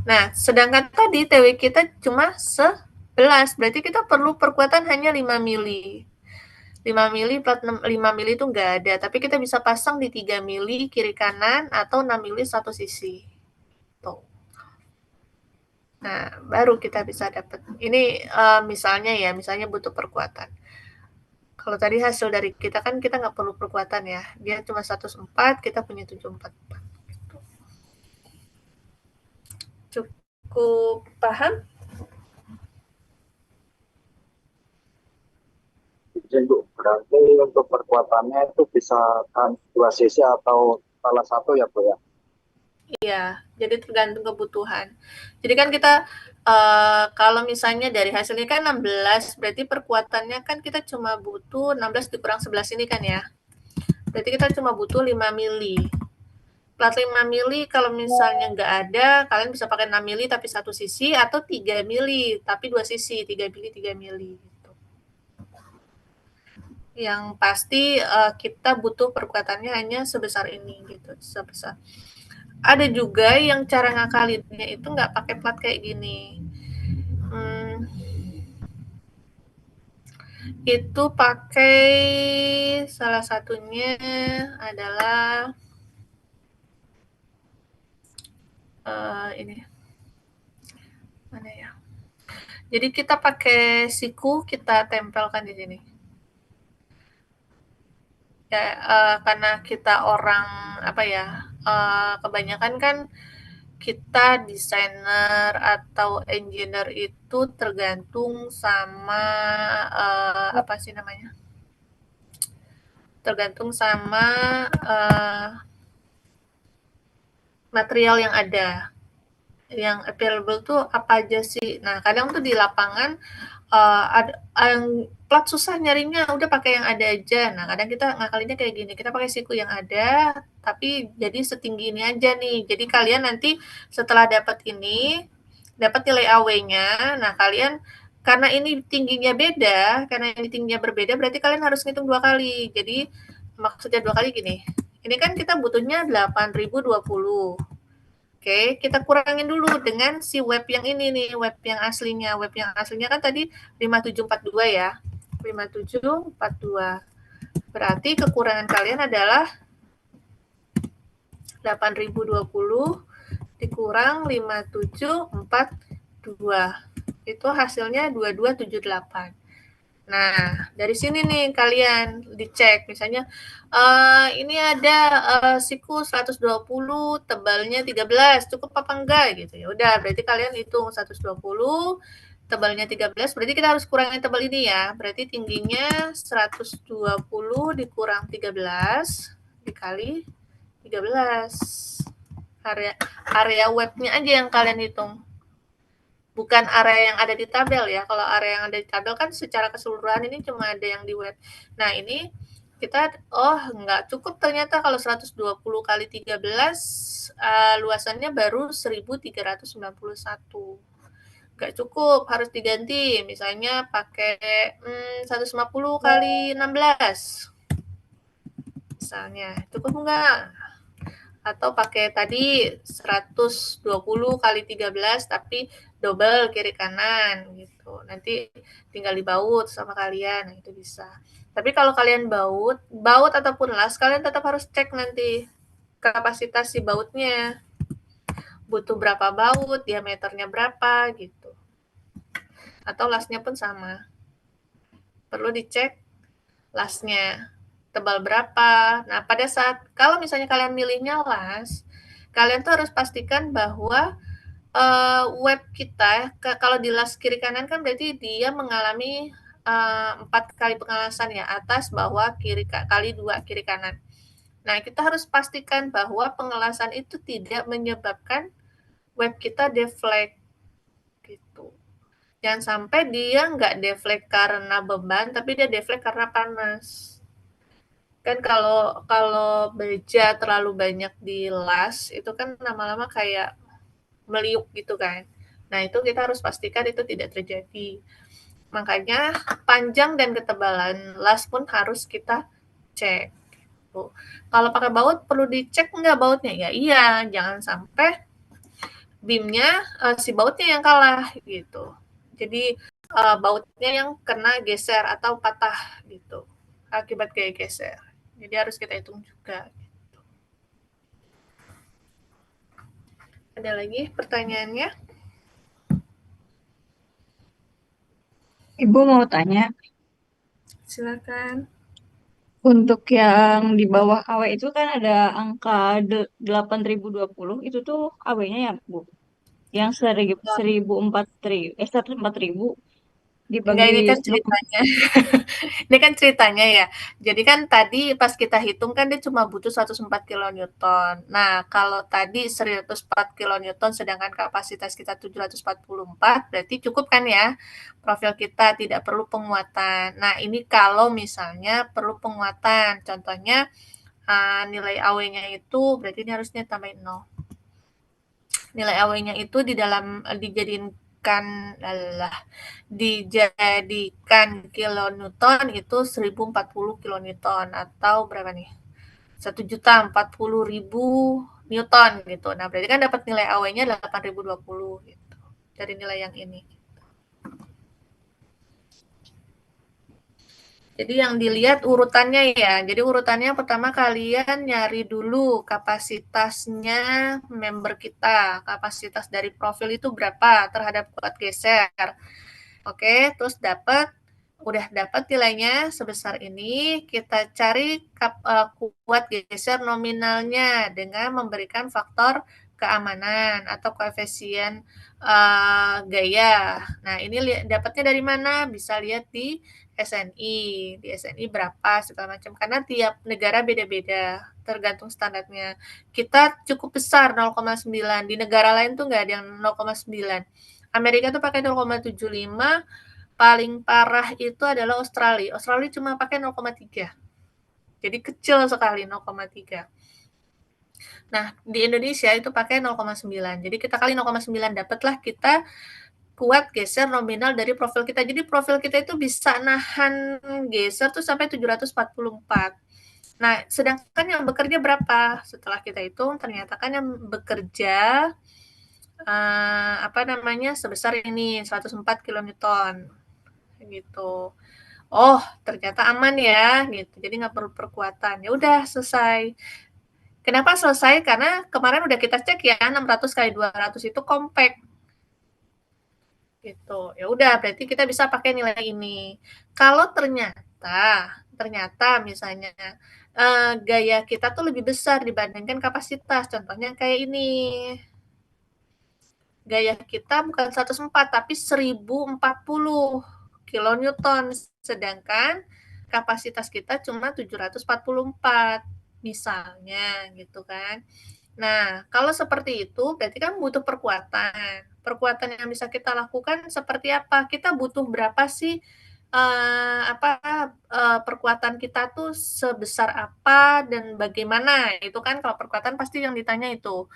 Nah, sedangkan tadi TW kita cuma 11, berarti kita perlu perkuatan hanya 5 mili. 5 mili plat 5 mili itu nggak ada, tapi kita bisa pasang di 3 mili kiri kanan atau 6 mili satu sisi. Tuh. Nah, baru kita bisa dapat. Ini misalnya ya, misalnya butuh perkuatan. Kalau tadi hasil dari kita kan kita nggak perlu perkuatan ya. Dia cuma 104, kita punya 744. Gitu. Cukup paham? Jadi Bu, berarti untuk perkuatannya itu bisa kan dua sisi atau salah satu ya Bu ya? Iya, jadi tergantung kebutuhan. Jadi kan kita kalau misalnya dari hasilnya kan 16, berarti perkuatannya kan kita cuma butuh 16 dikurang 11 ini kan ya. Berarti kita cuma butuh 5 mili. Plat 5 mili kalau misalnya nggak ada, kalian bisa pakai 6 mili tapi satu sisi, atau 3 mili tapi dua sisi, 3 mili 3 mili. Gitu. Yang pasti kita butuh perkuatannya hanya sebesar ini gitu, sebesar. Ada juga yang cara ngakalinnya itu nggak pakai plat kayak gini. Itu pakai salah satunya adalah ini mana ya? Jadi kita pakai siku, kita tempelkan di sini. Ya, karena kita orang apa ya? Kebanyakan kan kita desainer atau engineer itu tergantung sama apa sih namanya? Tergantung sama material yang ada. Yang available tuh apa aja sih? Nah, kadang tuh di lapangan ada yang plat susah nyarinya, udah pakai yang ada aja. Nah, kadang kita ngakalinnya kayak gini, kita pakai siku yang ada, tapi jadi setinggi ini aja nih. Jadi kalian nanti setelah dapat ini, dapat nilai AW-nya, nah kalian karena ini tingginya beda, karena ini tingginya berbeda, berarti kalian harus ngitung 2 kali. Jadi maksudnya 2 kali gini, ini kan kita butuhnya 8020. Oke, kita kurangin dulu dengan si web yang ini nih, web yang aslinya. Web yang aslinya kan tadi 5742 ya. 5742. Berarti kekurangan kalian adalah 8020 dikurang 5742. Itu hasilnya 2278. Nah, dari sini nih kalian dicek, misalnya ini ada siku 120, tebalnya 13, cukup apa enggak gitu ya. Udah, berarti kalian hitung 120, tebalnya 13, berarti kita harus kurangin tebal ini ya. Berarti tingginya 120 dikurang 13 dikali 13. Area webnya aja yang kalian hitung. Bukan area yang ada di tabel ya. Kalau area yang ada di tabel kan secara keseluruhan ini cuma ada yang di web. Nah, ini kita nggak cukup ternyata kalau 120 kali 13 luasannya baru 1391. Nggak cukup, harus diganti. Misalnya pakai 150 kali 16. Misalnya, cukup nggak? Atau pakai tadi 120 kali 13 tapi double kiri kanan gitu. Nanti tinggal dibaut sama kalian, nah itu bisa. Tapi kalau kalian baut ataupun las, kalian tetap harus cek nanti kapasitas si bautnya. Butuh berapa baut, diameternya berapa gitu. Atau lasnya pun sama. Perlu dicek lasnya tebal berapa. Nah, pada saat kalau misalnya kalian milihnya las, kalian tuh harus pastikan bahwa web kita kalau di las kiri kanan kan berarti dia mengalami 4 kali pengelasan ya, atas, bawah, kiri kali 2 kiri kanan. Nah, kita harus pastikan bahwa pengelasan itu tidak menyebabkan web kita deflect gitu. Jangan sampai dia nggak deflect karena beban, tapi dia deflect karena panas. Kan kalau baja terlalu banyak di las, itu kan lama-lama kayak meliuk gitu kan. Nah, itu kita harus pastikan itu tidak terjadi. Makanya panjang dan ketebalan las pun harus kita cek. Gitu. Kalau pakai baut perlu dicek nggak bautnya? Ya iya, jangan sampai beamnya si bautnya yang kalah gitu. Jadi bautnya yang kena geser atau patah gitu akibat kayak geser. Jadi harus kita hitung juga. Gitu. Ada lagi pertanyaannya? Ibu mau tanya, Silakan. untuk yang di bawah AW itu kan ada angka 8020, itu tuh AW-nya ya, Bu? Yang 104.000 Enggak, ini dibagi kan ceritanya. Ini kan ceritanya ya. Jadi kan tadi pas kita hitung kan dia cuma butuh 104 kilonewton. Nah, kalau tadi 104 kilonewton sedangkan kapasitas kita 744, berarti cukup kan ya? Profil kita tidak perlu penguatan. Nah, ini kalau misalnya perlu penguatan. Contohnya nilai AW-nya itu berarti ini harusnya tambahin 0. Nilai AW-nya itu dijadikan kilonewton itu 1040 kilonewton atau berapa nih? 1.040.000 newton gitu. Nah, berarti kan dapat nilai AW-nya 8.020 gitu. Dari nilai yang ini. Jadi yang dilihat urutannya ya. Jadi urutannya pertama kalian nyari dulu kapasitasnya member kita. Kapasitas dari profil itu berapa terhadap kuat geser. Oke, terus udah dapat nilainya sebesar ini, kita cari kuat geser nominalnya dengan memberikan faktor keamanan atau koefisien gaya. Nah, ini dapatnya dari mana? Bisa lihat di SNI. Di SNI berapa segala macam. Karena tiap negara beda-beda, tergantung standarnya. Kita cukup besar 0,9. Di negara lain tuh nggak ada yang 0,9. Amerika tuh pakai 0,75. Paling parah itu adalah Australia. Australia cuma pakai 0,3. Jadi kecil sekali 0,3. Nah, di Indonesia itu pakai 0,9. Jadi kita kali 0,9 dapatlah kita kuat geser nominal dari profil kita. Jadi profil kita itu bisa nahan geser tuh sampai 744. Nah, sedangkan yang bekerja berapa? Setelah kita hitung, ternyata kan yang bekerja sebesar ini 104 kilonewton gitu. Oh, ternyata aman ya gitu. Jadi nggak perlu perkuatan. Ya udah selesai. Kenapa selesai? Karena kemarin udah kita cek ya 600 kali 200 itu compact. Gitu. Ya udah berarti kita bisa pakai nilai ini. Kalau ternyata misalnya gaya kita tuh lebih besar dibandingkan kapasitas. Contohnya kayak ini. Gaya kita bukan 104 tapi 1040 kilonewton, sedangkan kapasitas kita cuma 744 misalnya gitu kan. Nah, kalau seperti itu berarti kan butuh perkuatan. Perkuatan yang bisa kita lakukan seperti apa? Kita butuh berapa sih perkuatan kita tuh sebesar apa dan bagaimana? Itu kan kalau perkuatan pasti yang ditanya itu.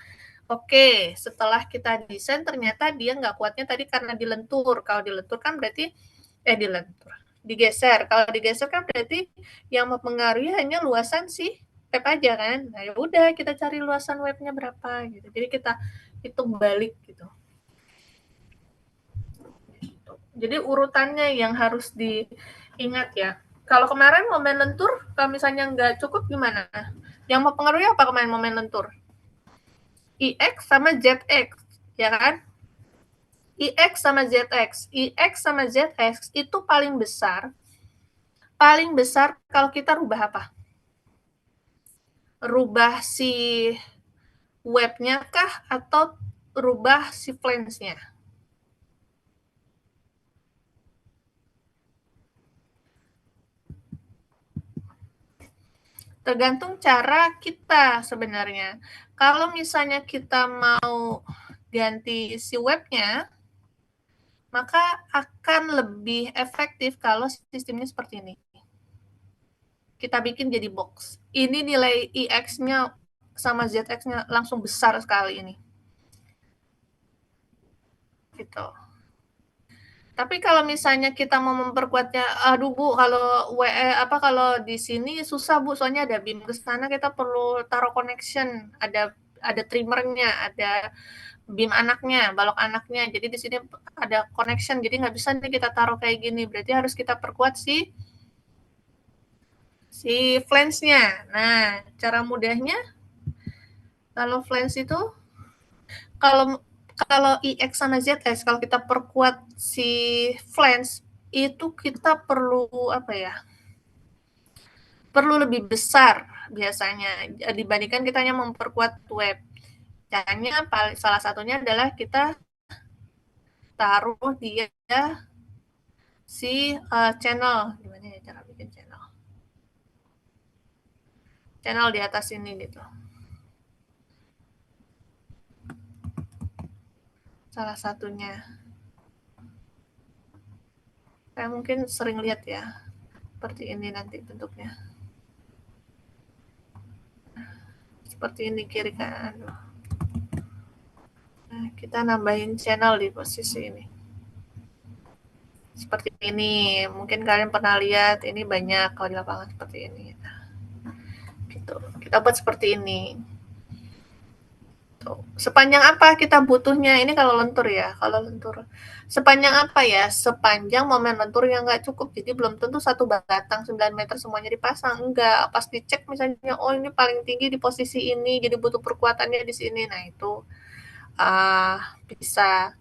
Oke, setelah kita desain ternyata dia nggak kuatnya tadi karena dilentur. Kalau dilentur kan berarti digeser. Kalau digeser kan berarti yang mempengaruhi hanya luasan si web aja kan. Nah, ya udah kita cari luasan webnya berapa gitu. Jadi kita hitung balik gitu. Jadi urutannya yang harus diingat ya. Kalau kemarin momen lentur, kalau misalnya nggak cukup gimana? Yang mempengaruhi apa kemarin momen lentur? IX sama ZX, ya kan? IX sama ZX. IX sama ZX itu paling besar kalau kita rubah apa? Rubah si webnya kah atau rubah si flange-nya? Tergantung cara kita sebenarnya. Kalau misalnya kita mau ganti si webnya, maka akan lebih efektif kalau sistemnya seperti ini. Kita bikin jadi box. Ini nilai IX-nya sama ZX-nya langsung besar sekali ini. Gitu. Tapi kalau misalnya kita mau memperkuatnya, aduh Bu, kalau kalau di sini susah Bu, soalnya ada BIM ke sana kita perlu taruh connection, ada trimmernya, ada BIM anaknya, balok anaknya. Jadi di sini ada connection, jadi nggak bisa nih kita taruh kayak gini. Berarti harus kita perkuat si flange-nya. Nah, cara mudahnya kalau flange itu kalau IX sama ZX, kalau kita perkuat si flange itu kita perlu apa ya? Perlu lebih besar biasanya dibandingkan kita hanya memperkuat web. Caranya salah satunya adalah kita taruh dia si channel. Gimana ya cara bikin channel? Channel di atas ini gitu. Salah satunya. Saya mungkin sering lihat ya. Seperti ini nanti bentuknya. Seperti ini kiri kanan. Nah, kita nambahin channel di posisi ini. Seperti ini. Mungkin kalian pernah lihat ini banyak kalau di lapangan seperti ini. Gitu. Kita buat seperti ini. Sepanjang apa kita butuhnya? Ini kalau lentur ya. Kalau lentur. Sepanjang apa ya? Sepanjang momen lentur yang nggak cukup. Jadi belum tentu satu batang 9 meter semuanya dipasang. Enggak. Pas dicek misalnya, oh ini paling tinggi di posisi ini, jadi butuh perkuatannya di sini. Nah itu bisa.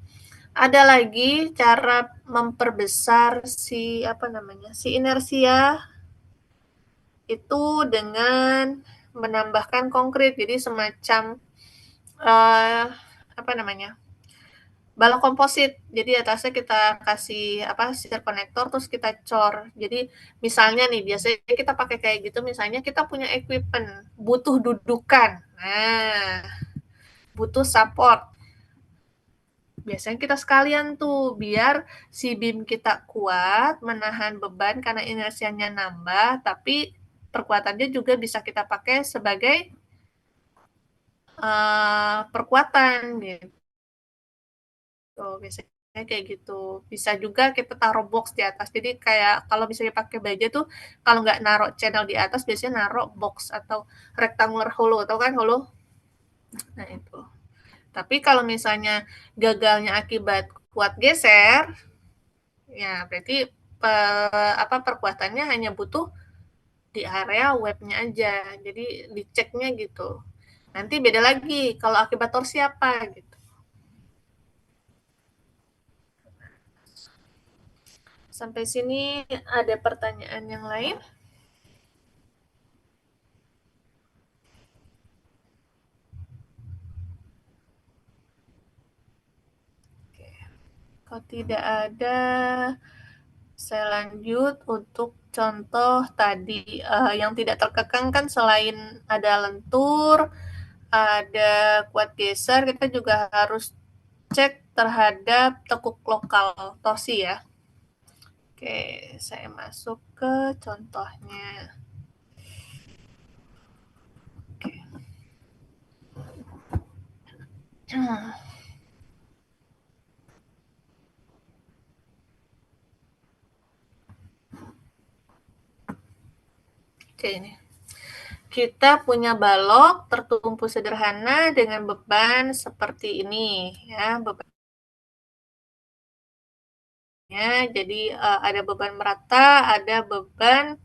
Ada lagi cara memperbesar si inersia itu dengan menambahkan konkrit. Jadi semacam balok komposit. Jadi atasnya kita kasih shear konektor terus kita cor. Jadi misalnya nih biasanya kita pakai kayak gitu, misalnya kita punya equipment butuh dudukan. Nah, butuh support. Biasanya kita sekalian tuh biar si beam kita kuat menahan beban karena inersianya nambah, tapi perkuatannya juga bisa kita pakai sebagai perkuatan gitu. Biasanya kayak gitu. Bisa juga kita taruh box di atas. Jadi kayak kalau misalnya pakai baja tuh kalau nggak naruh channel di atas biasanya naruh box atau rectangular hollow, tahu kan hollow? Nah itu. Tapi kalau misalnya gagalnya akibat kuat geser, ya berarti perkuatannya hanya butuh di area webnya aja. Jadi diceknya gitu. Nanti beda lagi kalau akibat torsi apa gitu. Sampai sini ada pertanyaan yang lain? Oke. Kalau tidak ada, saya lanjut untuk contoh tadi yang tidak terkekang kan selain ada lentur, ada kuat geser, kita juga harus cek terhadap tekuk lokal torsi ya. Oke, saya masuk ke contohnya. Oke. Oke, ini. Kita punya balok tertumpu sederhana dengan beban seperti ini ya, bebannya. Jadi ada beban merata, ada beban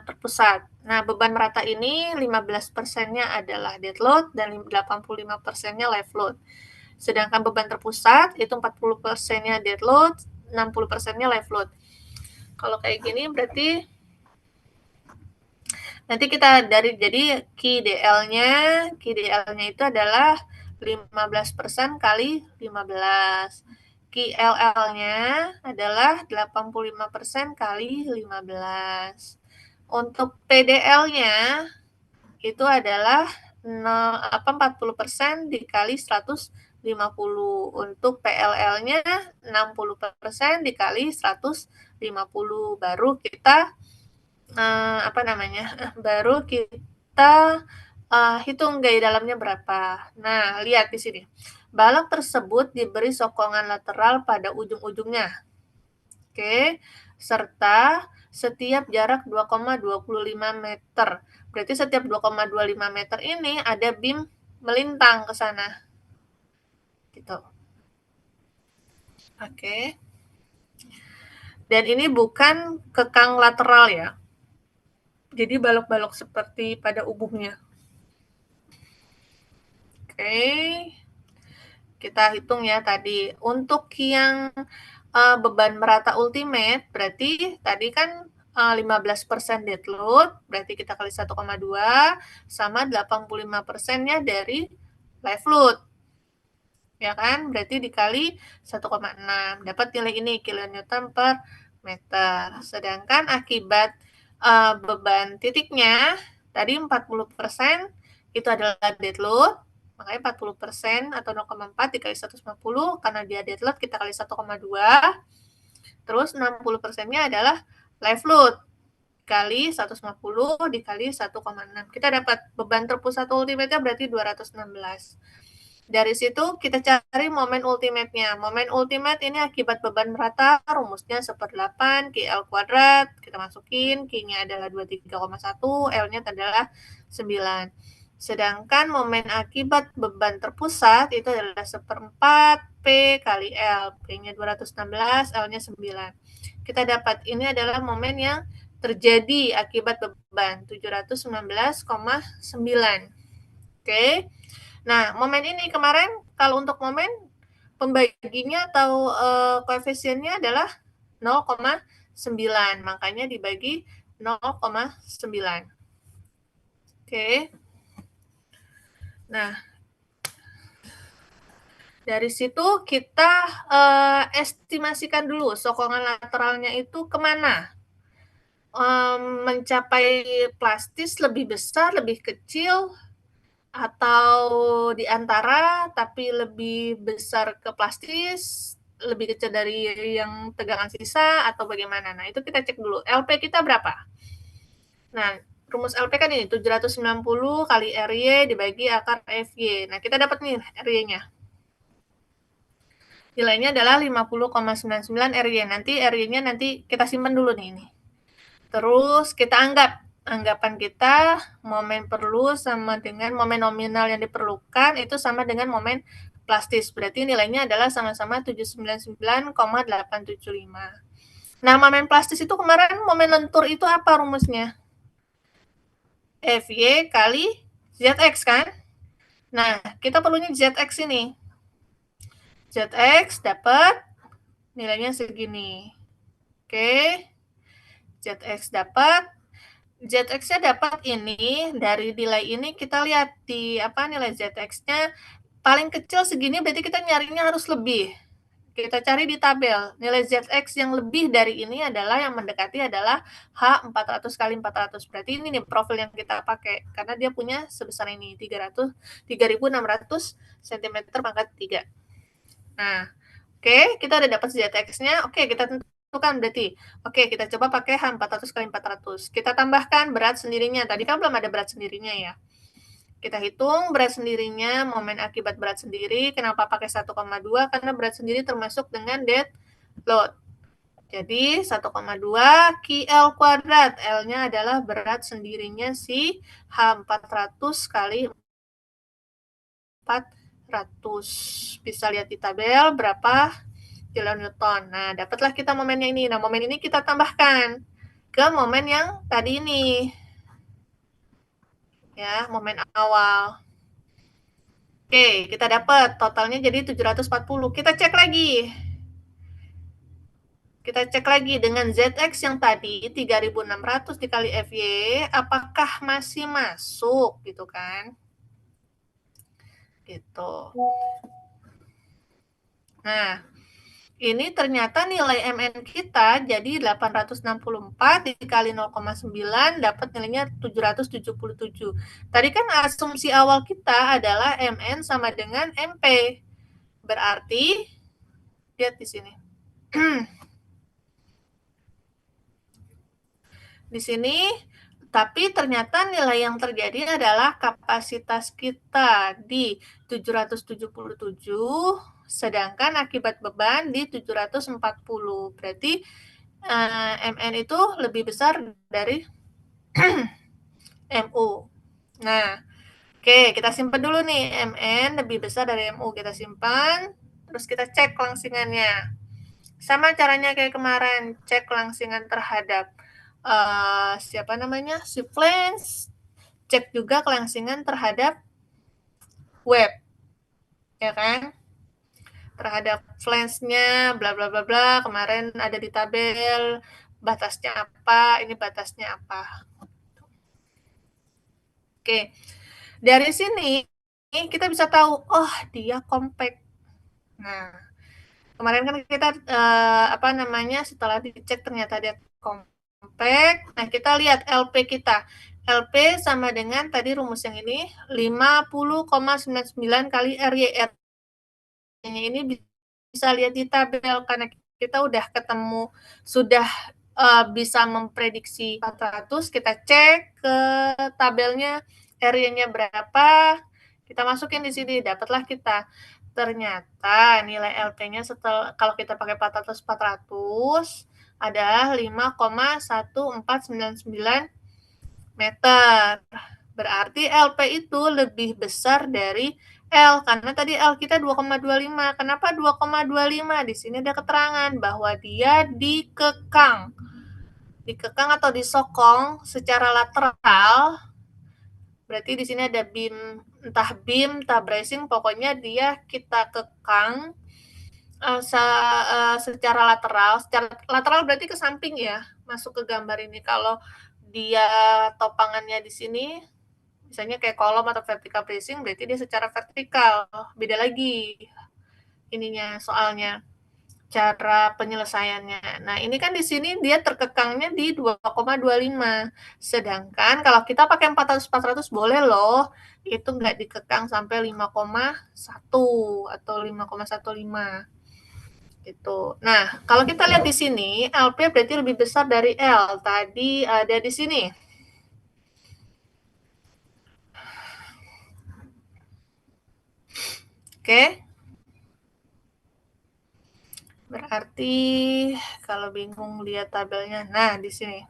terpusat. Nah, beban merata ini 15%-nya adalah dead load dan 85%-nya live load. Sedangkan beban terpusat itu 40%-nya dead load, 60%-nya live load. Kalau kayak gini berarti nanti kita jadi QDL-nya itu adalah 15% kali 15. QLL-nya adalah 85% kali 15. Untuk PDL-nya itu adalah 40% dikali 150. Untuk PLL-nya 60% dikali 150. Baru kita baru kita hitung gaya dalamnya berapa. Nah, lihat di sini. Balok tersebut diberi sokongan lateral pada ujung-ujungnya. Oke, serta setiap jarak 2,25 meter. Berarti setiap 2,25 meter ini ada beam melintang ke sana. Gitu. Oke. Dan ini bukan kekang lateral ya. Jadi balok-balok seperti pada umumnya. Oke. Kita hitung ya tadi. Untuk yang beban merata ultimate, berarti tadi kan 15% dead load, berarti kita kali 1,2 sama 85%-nya dari live load. Ya kan? Berarti dikali 1,6. Dapat nilai ini kilonewton per meter. Sedangkan akibat beban titiknya tadi 40% itu adalah dead load, makanya 40% atau 0,4 dikali 150 karena dia dead load kita kali 1,2. Terus 60%-nya adalah live load kali 150 dikali 1,6. Kita dapat beban terpusat ultimate-nya berarti 216. Dari situ kita cari momen ultimate-nya. Momen ultimate ini akibat beban merata, rumusnya 1/8 QL kuadrat. Kita masukin, Q-nya adalah 23,1, L-nya adalah 9. Sedangkan momen akibat beban terpusat itu adalah 1/4 P kali L. P-nya 216, L-nya 9. Kita dapat ini adalah momen yang terjadi akibat beban 719,9. Oke. Nah, momen ini kemarin kalau untuk momen pembaginya atau koefisiennya adalah 0,9. Makanya dibagi 0,9. Oke. Nah, dari situ kita estimasikan dulu sokongan lateralnya itu kemana. Mencapai plastis lebih besar, lebih kecil, atau di antara tapi lebih besar ke plastis, lebih kecil dari yang tegangan sisa atau bagaimana. Nah, itu kita cek dulu. LP kita berapa? Nah, rumus LP kan ini 790 kali RY dibagi akar FY. Nah, kita dapat nih RY-nya. Nilainya adalah 50,99 RY. Nanti RY-nya nanti kita simpan dulu nih ini. Terus kita anggapan kita momen perlu sama dengan momen nominal yang diperlukan itu sama dengan momen plastis. Berarti nilainya adalah sama-sama 799,875. Nah, momen plastis itu kemarin momen lentur itu apa rumusnya? FY kali ZX kan? Nah, kita perlunya ZX ini. ZX dapat nilainya segini. Oke. ZX dapat. ZX-nya dapat ini, dari nilai ini kita lihat di nilai ZX-nya paling kecil segini berarti kita nyarinya harus lebih. Kita cari di tabel. Nilai ZX yang lebih dari ini adalah yang mendekati adalah H 400 kali 400. Berarti ini nih profil yang kita pakai karena dia punya sebesar ini 3600 cm pangkat 3. Nah, oke, kita udah dapat ZX-nya. Oke, kita tentukan berarti. Oke, kita coba pakai H 400 kali 400. Kita tambahkan berat sendirinya. Tadi kan belum ada berat sendirinya ya. Kita hitung berat sendirinya, momen akibat berat sendiri. Kenapa pakai 1,2? Karena berat sendiri termasuk dengan dead load. Jadi 1,2 QL kuadrat. L-nya adalah berat sendirinya si H 400 kali 400. Bisa lihat di tabel berapa kilonewton. Nah, dapatlah kita momennya ini. Nah, momen ini kita tambahkan. ke momen yang tadi ini. Ya, momen awal. Oke, kita dapat totalnya jadi 740. Kita cek lagi. Kita cek lagi dengan ZX yang tadi 3.600 dikali FY, apakah masih masuk gitu kan? Gitu. Nah, ini ternyata nilai MN kita jadi 864 dikali 0,9 dapat nilainya 777. Tadi kan asumsi awal kita adalah MN sama dengan MP. Berarti, lihat di sini. Di sini, tapi ternyata nilai yang terjadi adalah kapasitas kita di 777, sedangkan akibat beban di 740. Berarti MN itu lebih besar dari MU. Nah, oke, kita simpan dulu nih. MN lebih besar dari MU. Kita simpan, terus kita cek kelangsingannya. Sama caranya kayak kemarin, cek kelangsingan terhadap siapa namanya, si flange, cek juga kelangsingan terhadap web, ya kan? Terhadap flange-nya, bla bla bla bla. Kemarin ada di tabel batasnya apa, ini batasnya apa. Oke, dari sini kita bisa tahu, oh dia compact. Nah, kemarin kan kita setelah dicek ternyata dia compact. Nah, kita lihat LP kita. LP sama dengan tadi rumus yang ini 50,99 kali RYR. Ini bisa lihat di tabel karena kita udah ketemu, sudah bisa memprediksi 400, kita cek ke tabelnya RY-nya berapa, kita masukin di sini, dapatlah kita. Ternyata nilai LP-nya setelah kalau kita pakai 400 adalah 5,1499 meter. Berarti LP itu lebih besar dari L, karena tadi L kita 2,25. Kenapa 2,25? Di sini ada keterangan bahwa dia dikekang. Dikekang atau disokong secara lateral. Berarti di sini ada beam, entah bracing, pokoknya dia kita kekang secara lateral. Secara lateral berarti ke samping ya, masuk ke gambar ini. Kalau dia topangannya di sini, misalnya kayak kolom atau vertical bracing, berarti dia secara vertikal. Beda lagi ininya soalnya, cara penyelesaiannya. Nah, ini kan di sini dia terkekangnya di 2,25. Sedangkan kalau kita pakai 400 boleh loh, itu nggak dikekang sampai 5,1 atau 5,15. Gitu. Nah, kalau kita lihat di sini, LP berarti lebih besar dari L. Tadi ada di sini. Oke. Berarti kalau bingung lihat tabelnya, nah di sini.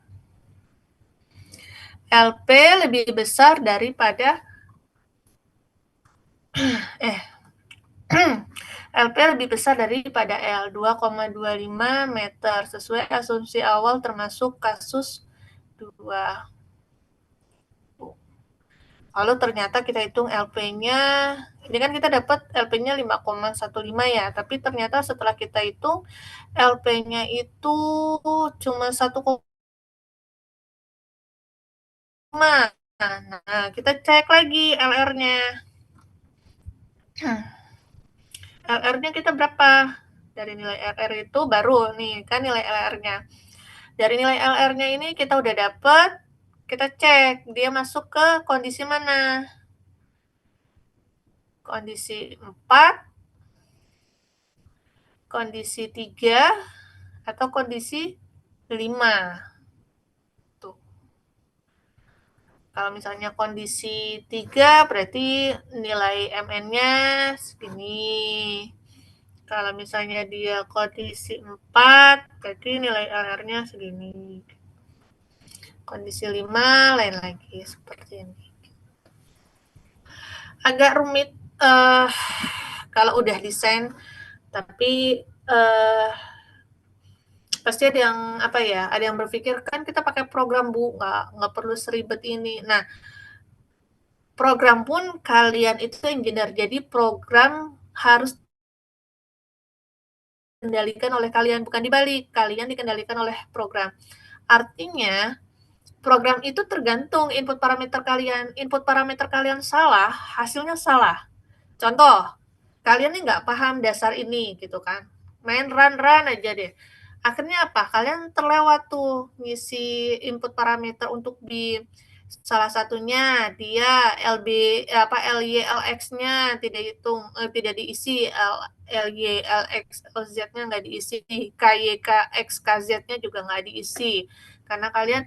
LP lebih besar daripada LP lebih besar daripada L, 2,25 meter sesuai asumsi awal termasuk kasus 2. Lalu ternyata kita hitung LP-nya, ini kan kita dapat LP-nya 5,15 ya, tapi ternyata setelah kita hitung LP-nya itu cuma 1,5. Nah, kita cek lagi LR-nya. LR-nya kita berapa? Dari nilai LR itu baru nih kan nilai LR-nya. Dari nilai LR-nya ini kita udah dapat, kita cek dia masuk ke kondisi mana? Kondisi 4, kondisi 3, atau kondisi 5. Tuh. Kalau misalnya kondisi 3 berarti nilai MN-nya segini. Kalau misalnya dia kondisi 4 berarti nilai LR-nya segini. Kondisi 5 lain lagi seperti ini. Agak rumit kalau udah desain, tapi pasti ada yang ada yang berpikir kan kita pakai program Bu, nggak perlu seribet ini. Nah, program pun kalian itu engineer, jadi program harus dikendalikan oleh kalian, bukan dibalik, kalian dikendalikan oleh program. Artinya program itu tergantung input parameter kalian salah, hasilnya salah. Contoh, kalian nih nggak paham dasar ini gitu kan, main run aja deh. Akhirnya apa? Kalian terlewat tuh ngisi input parameter untuk BIM. Salah satunya dia LY LX-nya tidak diisi, LY LX LZ-nya nggak diisi, KY KX KZ-nya juga nggak diisi. Karena kalian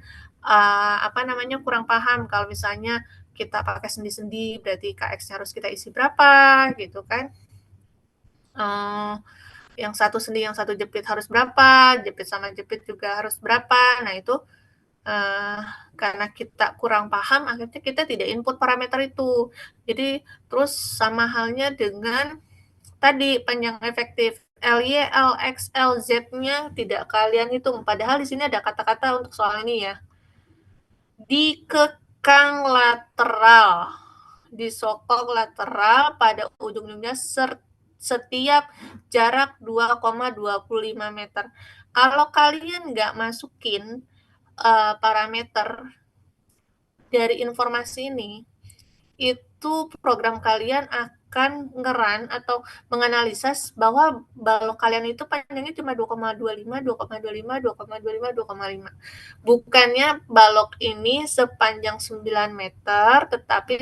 kurang paham kalau misalnya kita pakai sendi-sendi berarti KX-nya harus kita isi berapa gitu kan. Yang satu sendi, yang satu jepit harus berapa, jepit sama jepit juga harus berapa. Nah, itu karena kita kurang paham, akhirnya kita tidak input parameter itu. Jadi, terus sama halnya dengan tadi panjang efektif. LY, LX, LZ-nya tidak kalian hitung. Padahal di sini ada kata-kata untuk soal ini ya. Dikekang lateral, disokong lateral pada ujung-ujungnya setiap jarak 2,25 meter. Kalau kalian nggak masukin parameter dari informasi ini, itu program kalian akan ngeran atau menganalisa bahwa balok kalian itu panjangnya cuma 2,25, 2,25, 2,25, 2,5. Bukannya balok ini sepanjang 9 meter, tetapi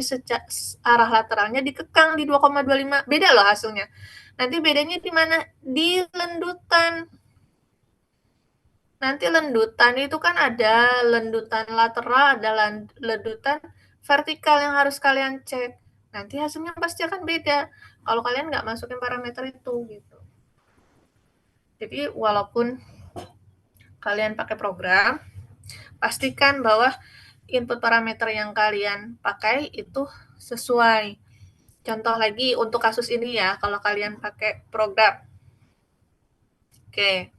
arah lateralnya dikekang di 2,25. Beda loh hasilnya. Nanti bedanya di mana? Di lendutan. Nanti lendutan itu kan ada lendutan lateral, ada lendutan vertikal yang harus kalian cek. Nanti hasilnya pasti akan beda kalau kalian nggak masukin parameter itu gitu. Jadi walaupun kalian pakai program, pastikan bahwa input parameter yang kalian pakai itu sesuai. Contoh lagi untuk kasus ini ya, kalau kalian pakai program. Oke.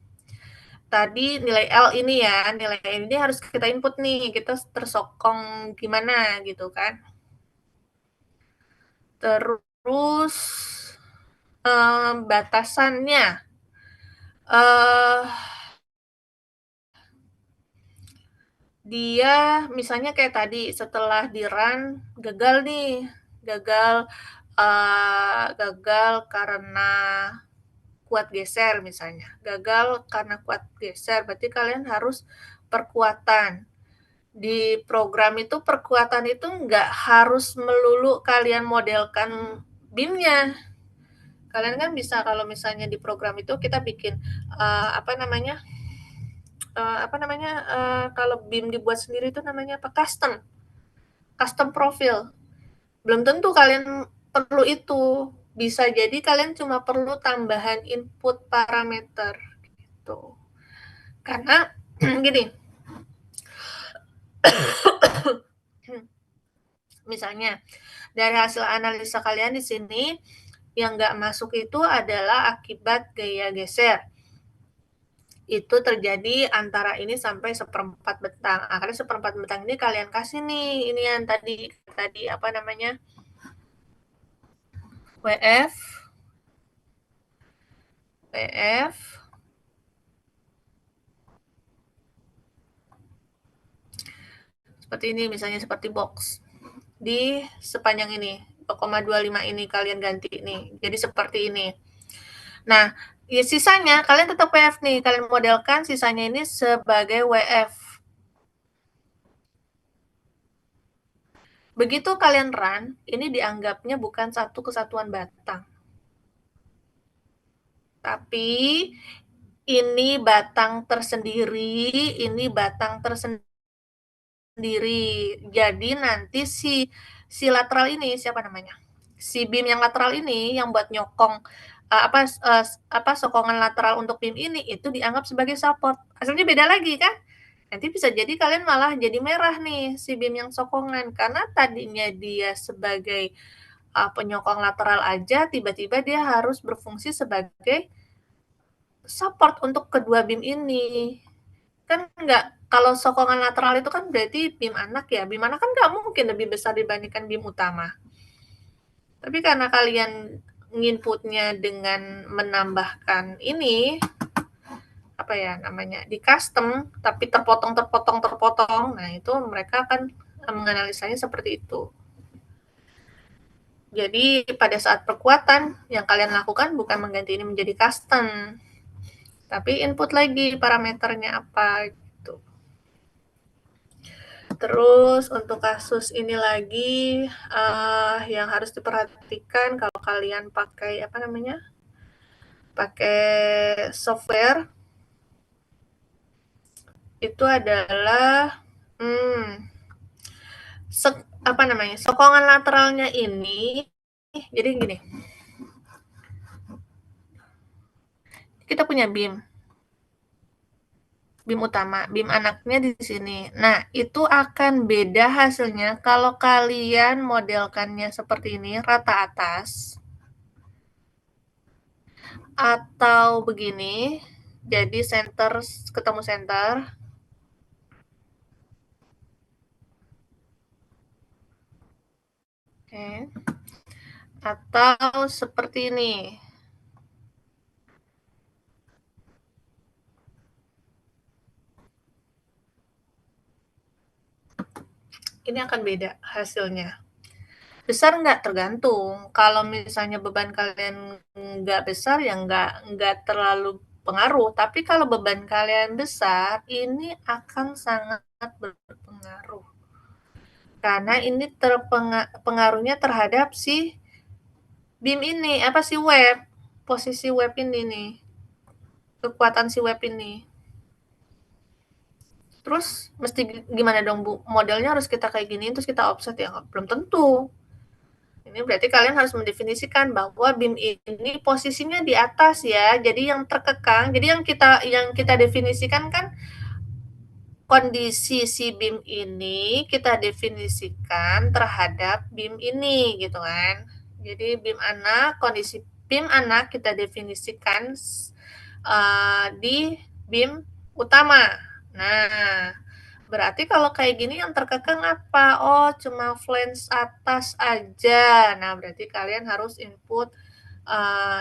Tadi nilai L ini ya, nilai L ini harus kita input nih, kita tersokong gimana gitu kan. Terus batasannya, dia misalnya kayak tadi setelah di run gagal nih, gagal karena kuat geser misalnya, gagal karena kuat geser, berarti kalian harus perkuatan. Di program itu perkuatan itu nggak harus melulu kalian modelkan BIM-nya. Kalian kan bisa kalau misalnya di program itu kita bikin kalau BIM dibuat sendiri itu namanya apa? Custom profil. Belum tentu kalian perlu itu. Bisa jadi kalian cuma perlu tambahan input parameter gitu. Karena gini, misalnya dari hasil analisa kalian di sini yang nggak masuk itu adalah akibat gaya geser. Itu terjadi antara ini sampai 1/4 betang. Akhirnya 1/4 betang ini kalian kasih nih, ini yang tadi WF seperti ini, misalnya seperti box di sepanjang ini 2,25 ini kalian ganti nih, jadi seperti ini. Nah, ya sisanya kalian tetap WF nih, kalian modelkan sisanya ini sebagai WF. Begitu kalian run, ini dianggapnya bukan satu kesatuan batang, tapi ini batang tersendiri, ini batang tersendiri. Jadi nanti si lateral ini siapa namanya? Si BIM yang lateral ini yang buat nyokong sokongan lateral untuk BIM ini itu dianggap sebagai support. Hasilnya beda lagi kan? Nanti bisa jadi kalian malah jadi merah nih si BIM yang sokongan karena tadinya dia sebagai penyokong lateral aja, tiba-tiba dia harus berfungsi sebagai support untuk kedua BIM ini. Kan nggak, kalau sokongan lateral itu kan berarti BIM anak ya, BIM anak kan nggak mungkin lebih besar dibandingkan BIM utama. Tapi karena kalian nginputnya dengan menambahkan ini, apa ya namanya, di custom, tapi terpotong, nah itu mereka akan menganalisanya seperti itu. Jadi pada saat perkuatan, yang kalian lakukan bukan mengganti ini menjadi custom, tapi input lagi parameternya apa gitu. Terus untuk kasus ini lagi yang harus diperhatikan kalau kalian pakai apa namanya, pakai software itu adalah apa namanya, sokongan lateralnya ini. Jadi gini, kita punya BIM utama, BIM anaknya di sini. Nah, itu akan beda hasilnya kalau kalian modelkannya seperti ini, rata atas, atau begini, jadi center ketemu center. Oke. Atau seperti ini. Ini akan beda hasilnya. Besar nggak? Tergantung. Kalau misalnya beban kalian nggak besar, ya nggak terlalu pengaruh. Tapi kalau beban kalian besar, ini akan sangat berpengaruh. Karena ini pengaruhnya terhadap si BIM ini, apa si web, posisi web ini nih, kekuatan si web ini. Terus mesti gimana dong Bu? Modelnya harus kita kayak gini, terus kita offset ya? Belum tentu. Ini berarti kalian harus mendefinisikan bahwa BIM ini posisinya di atas ya, jadi yang terkekang. Jadi yang kita definisikan kan kondisi si BIM ini kita definisikan terhadap BIM ini gitu kan. Jadi BIM anak, kondisi BIM anak kita definisikan di BIM utama. Nah, berarti kalau kayak gini yang terkekang apa? Oh, cuma flange atas aja. Nah, berarti kalian harus input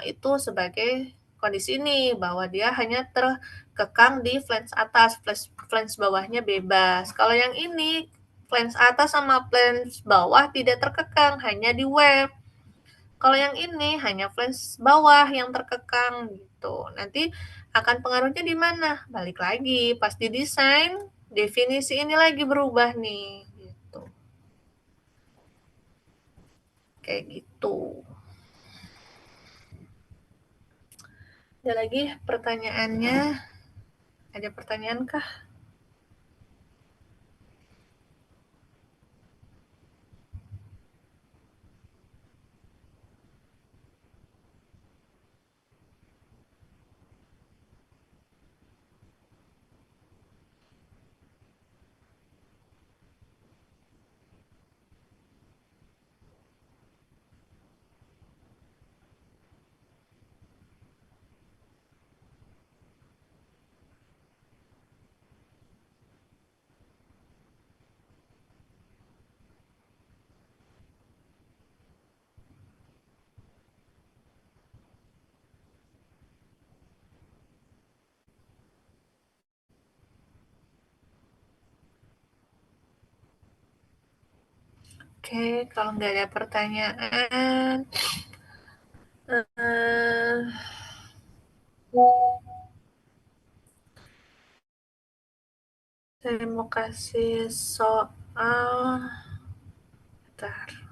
itu sebagai kondisi ini, bahwa dia hanya terkekang di flange atas, flange bawahnya bebas. Kalau yang ini, flange atas sama flange bawah tidak terkekang, hanya di web. Kalau yang ini hanya flange bawah yang terkekang gitu. Nanti akan pengaruhnya di mana? Balik lagi pas didesain, definisi ini lagi berubah nih gitu. Kayak gitu. Ada lagi pertanyaannya? Ada pertanyaan kah? Oke, kalau nggak ada pertanyaan, saya mau kasih soal. Bentar.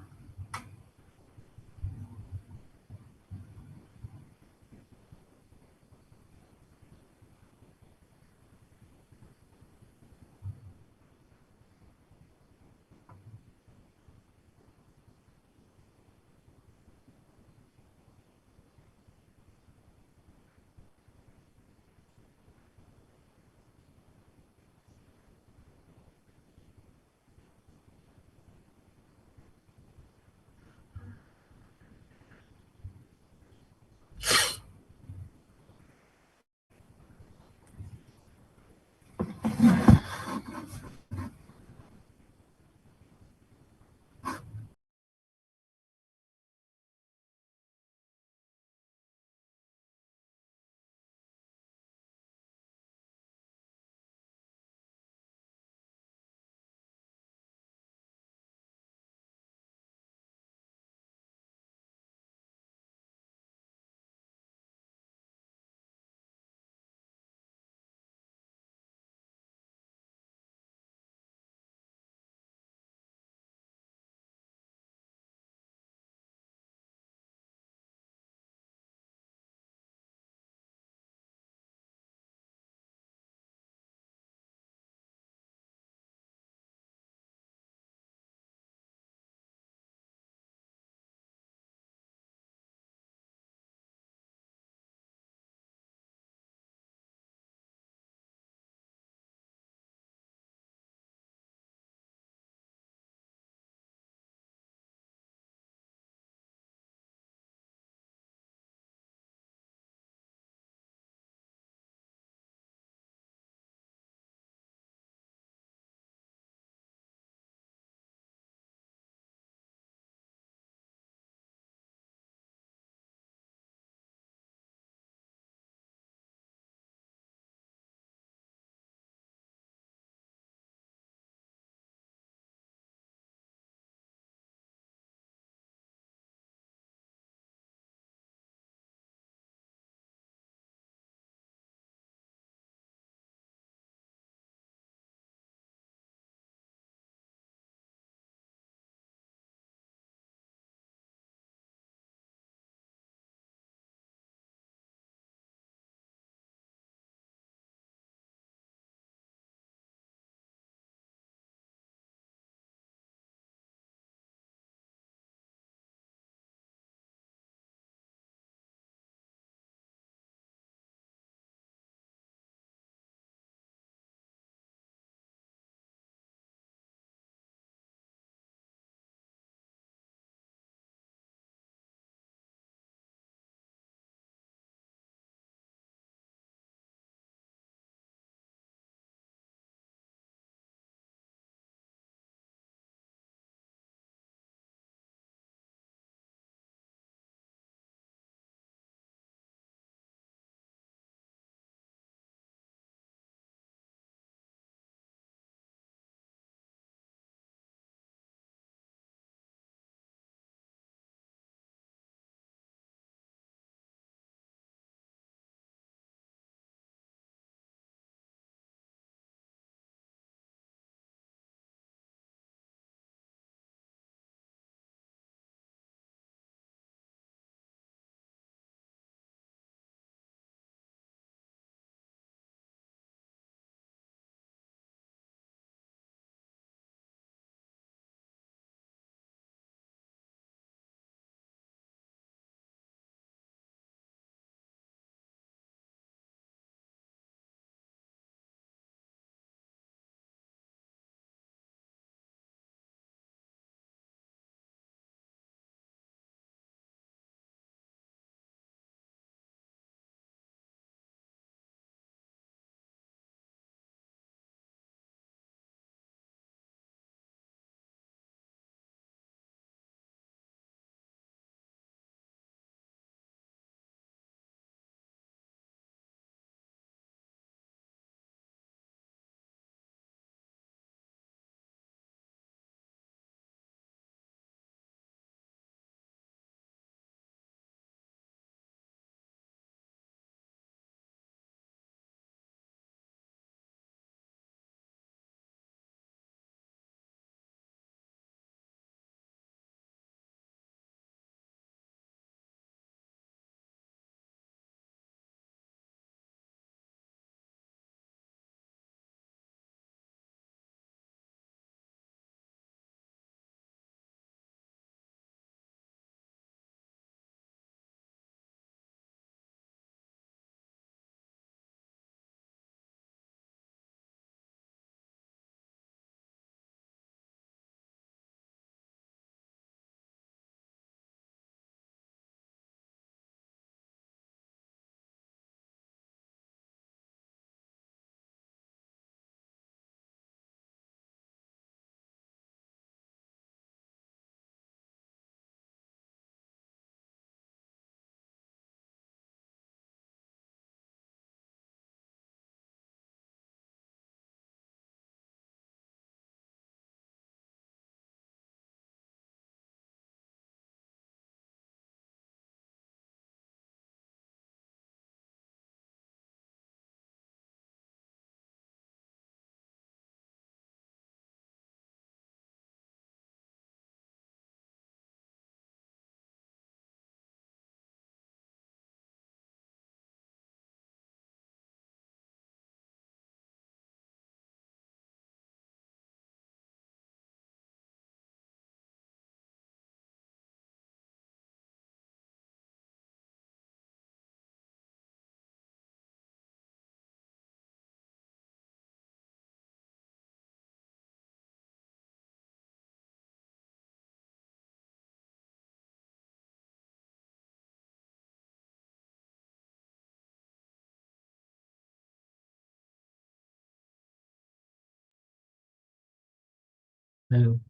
Halo.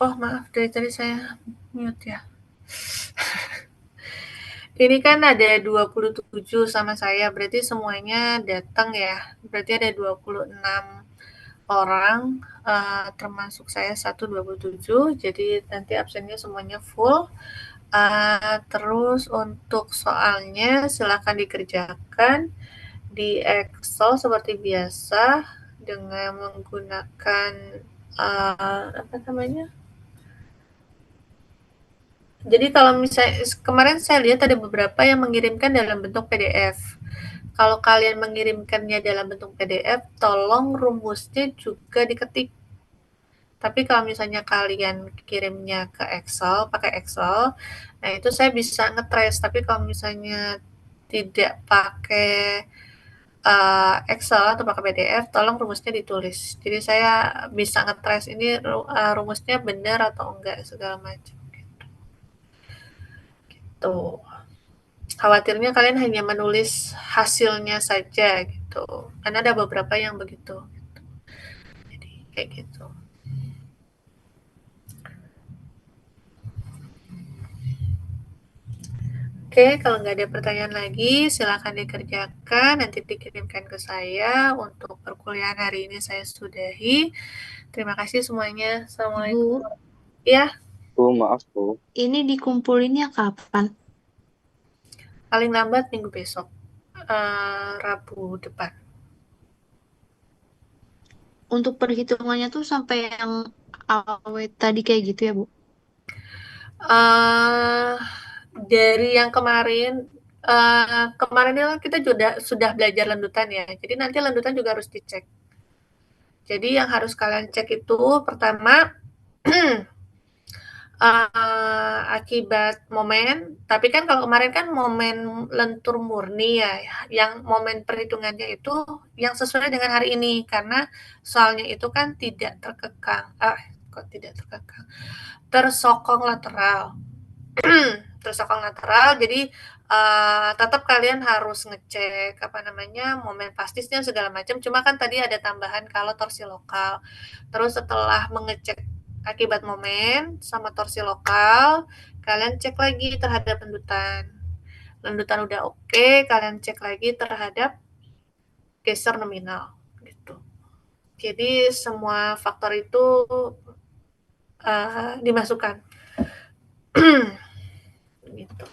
Oh, maaf dari tadi saya mute ya. Ini kan ada 27 sama saya, berarti semuanya datang ya. Berarti ada 26 orang, termasuk saya 27, jadi nanti absennya semuanya full. Terus untuk soalnya silakan dikerjakan di Excel seperti biasa dengan menggunakan apa namanya? Jadi kalau misalnya kemarin saya lihat ada beberapa yang mengirimkan dalam bentuk PDF. Kalau kalian mengirimkannya dalam bentuk PDF, tolong rumusnya juga diketik. Tapi kalau misalnya kalian kirimnya ke Excel, pakai Excel, nah itu saya bisa nge-trace. Tapi kalau misalnya tidak pakai Excel atau pakai PDF, tolong rumusnya ditulis. Jadi saya bisa nge-trace ini rumusnya benar atau enggak segala macam. Gitu. Khawatirnya kalian hanya menulis hasilnya saja gitu. Karena ada beberapa yang begitu. Jadi kayak gitu. Oke, kalau nggak ada pertanyaan lagi, silakan dikerjakan. Nanti dikirimkan ke saya. Untuk perkuliahan hari ini saya sudahi. Terima kasih semuanya. Assalamualaikum. Bu, Ya, Bu, maaf Bu. ini dikumpulinnya kapan? paling lambat minggu besok. Rabu depan. Untuk perhitungannya tuh sampai yang awet tadi kayak gitu ya, Bu? Dari yang kemarin, kemarin itu kita sudah belajar lendutan ya. Jadi nanti lendutan juga harus dicek. Jadi yang harus kalian cek itu pertama akibat momen. Tapi kan kalau kemarin kan momen lentur murni ya, yang momen perhitungannya itu yang sesuai dengan hari ini karena soalnya itu kan tidak terkekang. Kok tidak terkekang? Tersokong lateral. Tersokong lateral. Jadi tetap kalian harus ngecek apa namanya momen pastisnya segala macam. Cuma kan tadi ada tambahan kalau torsi lokal. Terus setelah mengecek akibat momen sama torsi lokal, kalian cek lagi terhadap lendutan. Lendutan udah oke, kalian cek lagi terhadap geser nominal gitu. Jadi semua faktor itu dimasukkan. Gitu.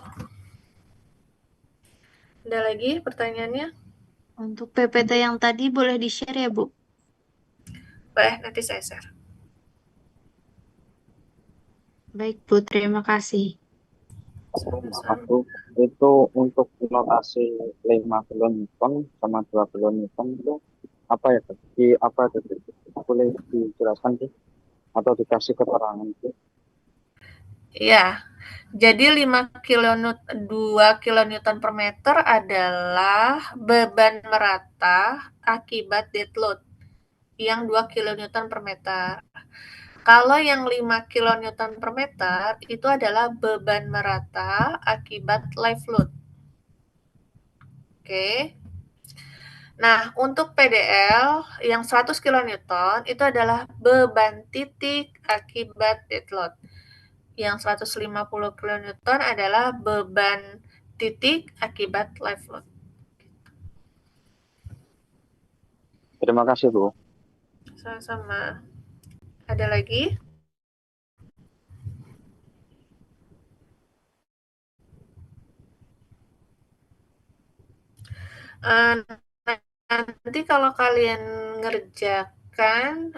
Ada lagi pertanyaannya? Untuk PPT yang tadi boleh di-share ya, Bu? Boleh, nanti saya share. Baik, Bu. Terima kasih. Maaf Bu, itu untuk notasi 5 kilonewton sama 2 kilonewton itu apa ya? Di apa itu? Boleh dijelaskan sih? Atau dikasih keterangan sih? Iya. Jadi 2 kilonewton per meter adalah beban merata akibat dead load yang 2 kilonewton per meter. Kalau yang 5 kilonewton per meter itu adalah beban merata akibat live load. Oke. Nah, untuk PDL yang 100 kilonewton itu adalah beban titik akibat dead load. Yang 150 kilonewton adalah beban titik akibat live load. Terima kasih Bu. Sama-sama. Ada lagi? Nanti kalau kalian kerjakan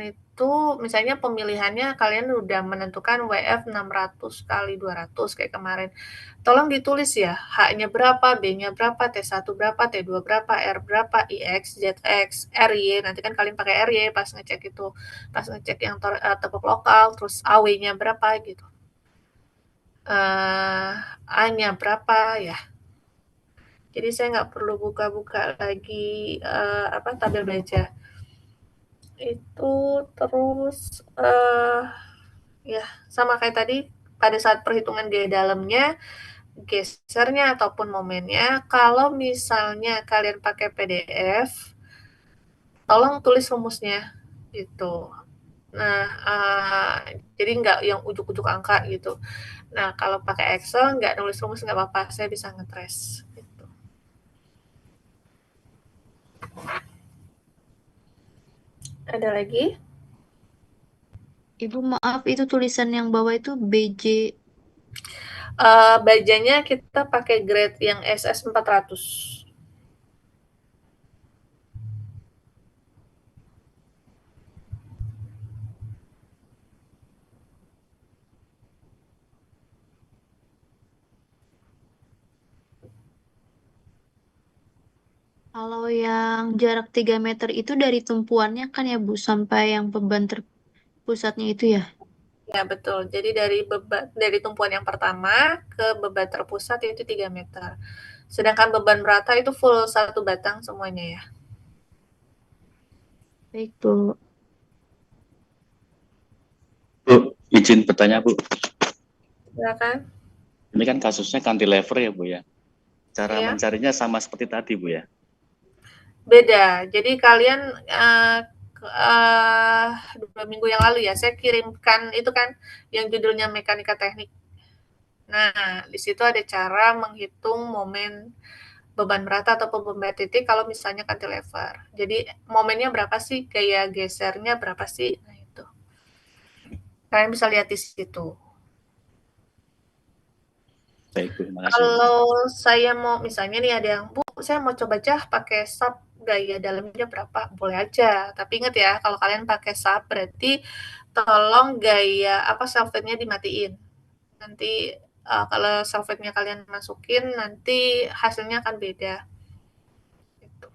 itu misalnya pemilihannya kalian udah menentukan WF 600 kali 200 kayak kemarin. Tolong ditulis ya, H-nya berapa, B-nya berapa, T1 berapa, T2 berapa, R berapa, IX, ZX, RY. Nanti kan kalian pakai RY pas ngecek itu, pas ngecek yang tepuk lokal, terus AW-nya berapa gitu. A-nya berapa ya. Jadi saya nggak perlu buka-buka lagi tabel baja. Itu terus ya sama kayak tadi pada saat perhitungan gaya dalamnya, gesernya ataupun momennya, kalau misalnya kalian pakai PDF, tolong tulis rumusnya gitu. Nah, jadi nggak yang ujuk-ujuk angka gitu. Nah, kalau pakai Excel nggak nulis rumus nggak apa-apa, saya bisa nge-trace. Gitu. Ada lagi? Ibu, maaf, itu tulisan yang bawah itu BJ. Bajanya kita pakai grade yang SS 400. Kalau yang jarak 3 meter itu dari tumpuannya kan ya Bu, sampai yang beban terpusatnya itu ya? Ya, betul. Jadi dari tumpuan yang pertama ke beban terpusat itu 3 meter. Sedangkan beban merata itu full satu batang semuanya ya. Baik Bu. Bu, izin bertanya Bu, Silakan. ini kan kasusnya cantilever ya Bu ya. Cara Iya. mencarinya sama seperti tadi Bu ya. Beda. Jadi kalian 2 minggu yang lalu ya, saya kirimkan itu kan yang judulnya mekanika teknik. Nah, di situ ada cara menghitung momen beban merata atau beban titik kalau misalnya cantilever. Jadi momennya berapa sih, gaya gesernya berapa sih? Nah itu. Kalian bisa lihat di situ. Baik Bu, terima kasih. Kalau saya mau misalnya nih ada yang, Bu, saya mau coba aja pakai sub gaya dalamnya berapa? Boleh aja. Tapi ingat ya, kalau kalian pakai sub berarti tolong gaya selvednya dimatiin. Nanti kalau salvetnya kalian masukin nanti hasilnya akan beda gitu.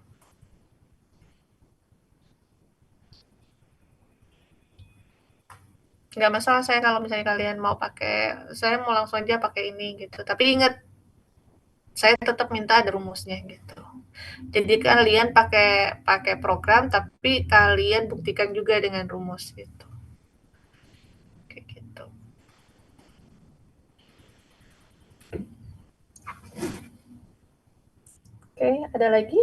Nggak masalah saya kalau misalnya kalian mau pakai, saya mau langsung aja pakai ini gitu, tapi ingat saya tetap minta ada rumusnya gitu. Jadi kalian pakai program tapi kalian buktikan juga dengan rumus gitu. Kayak gitu. Oke, ada lagi?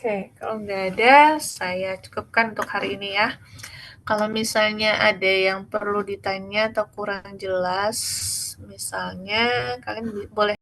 Oke, kalau nggak ada, saya cukupkan untuk hari ini ya. Kalau misalnya ada yang perlu ditanya atau kurang jelas, misalnya kalian boleh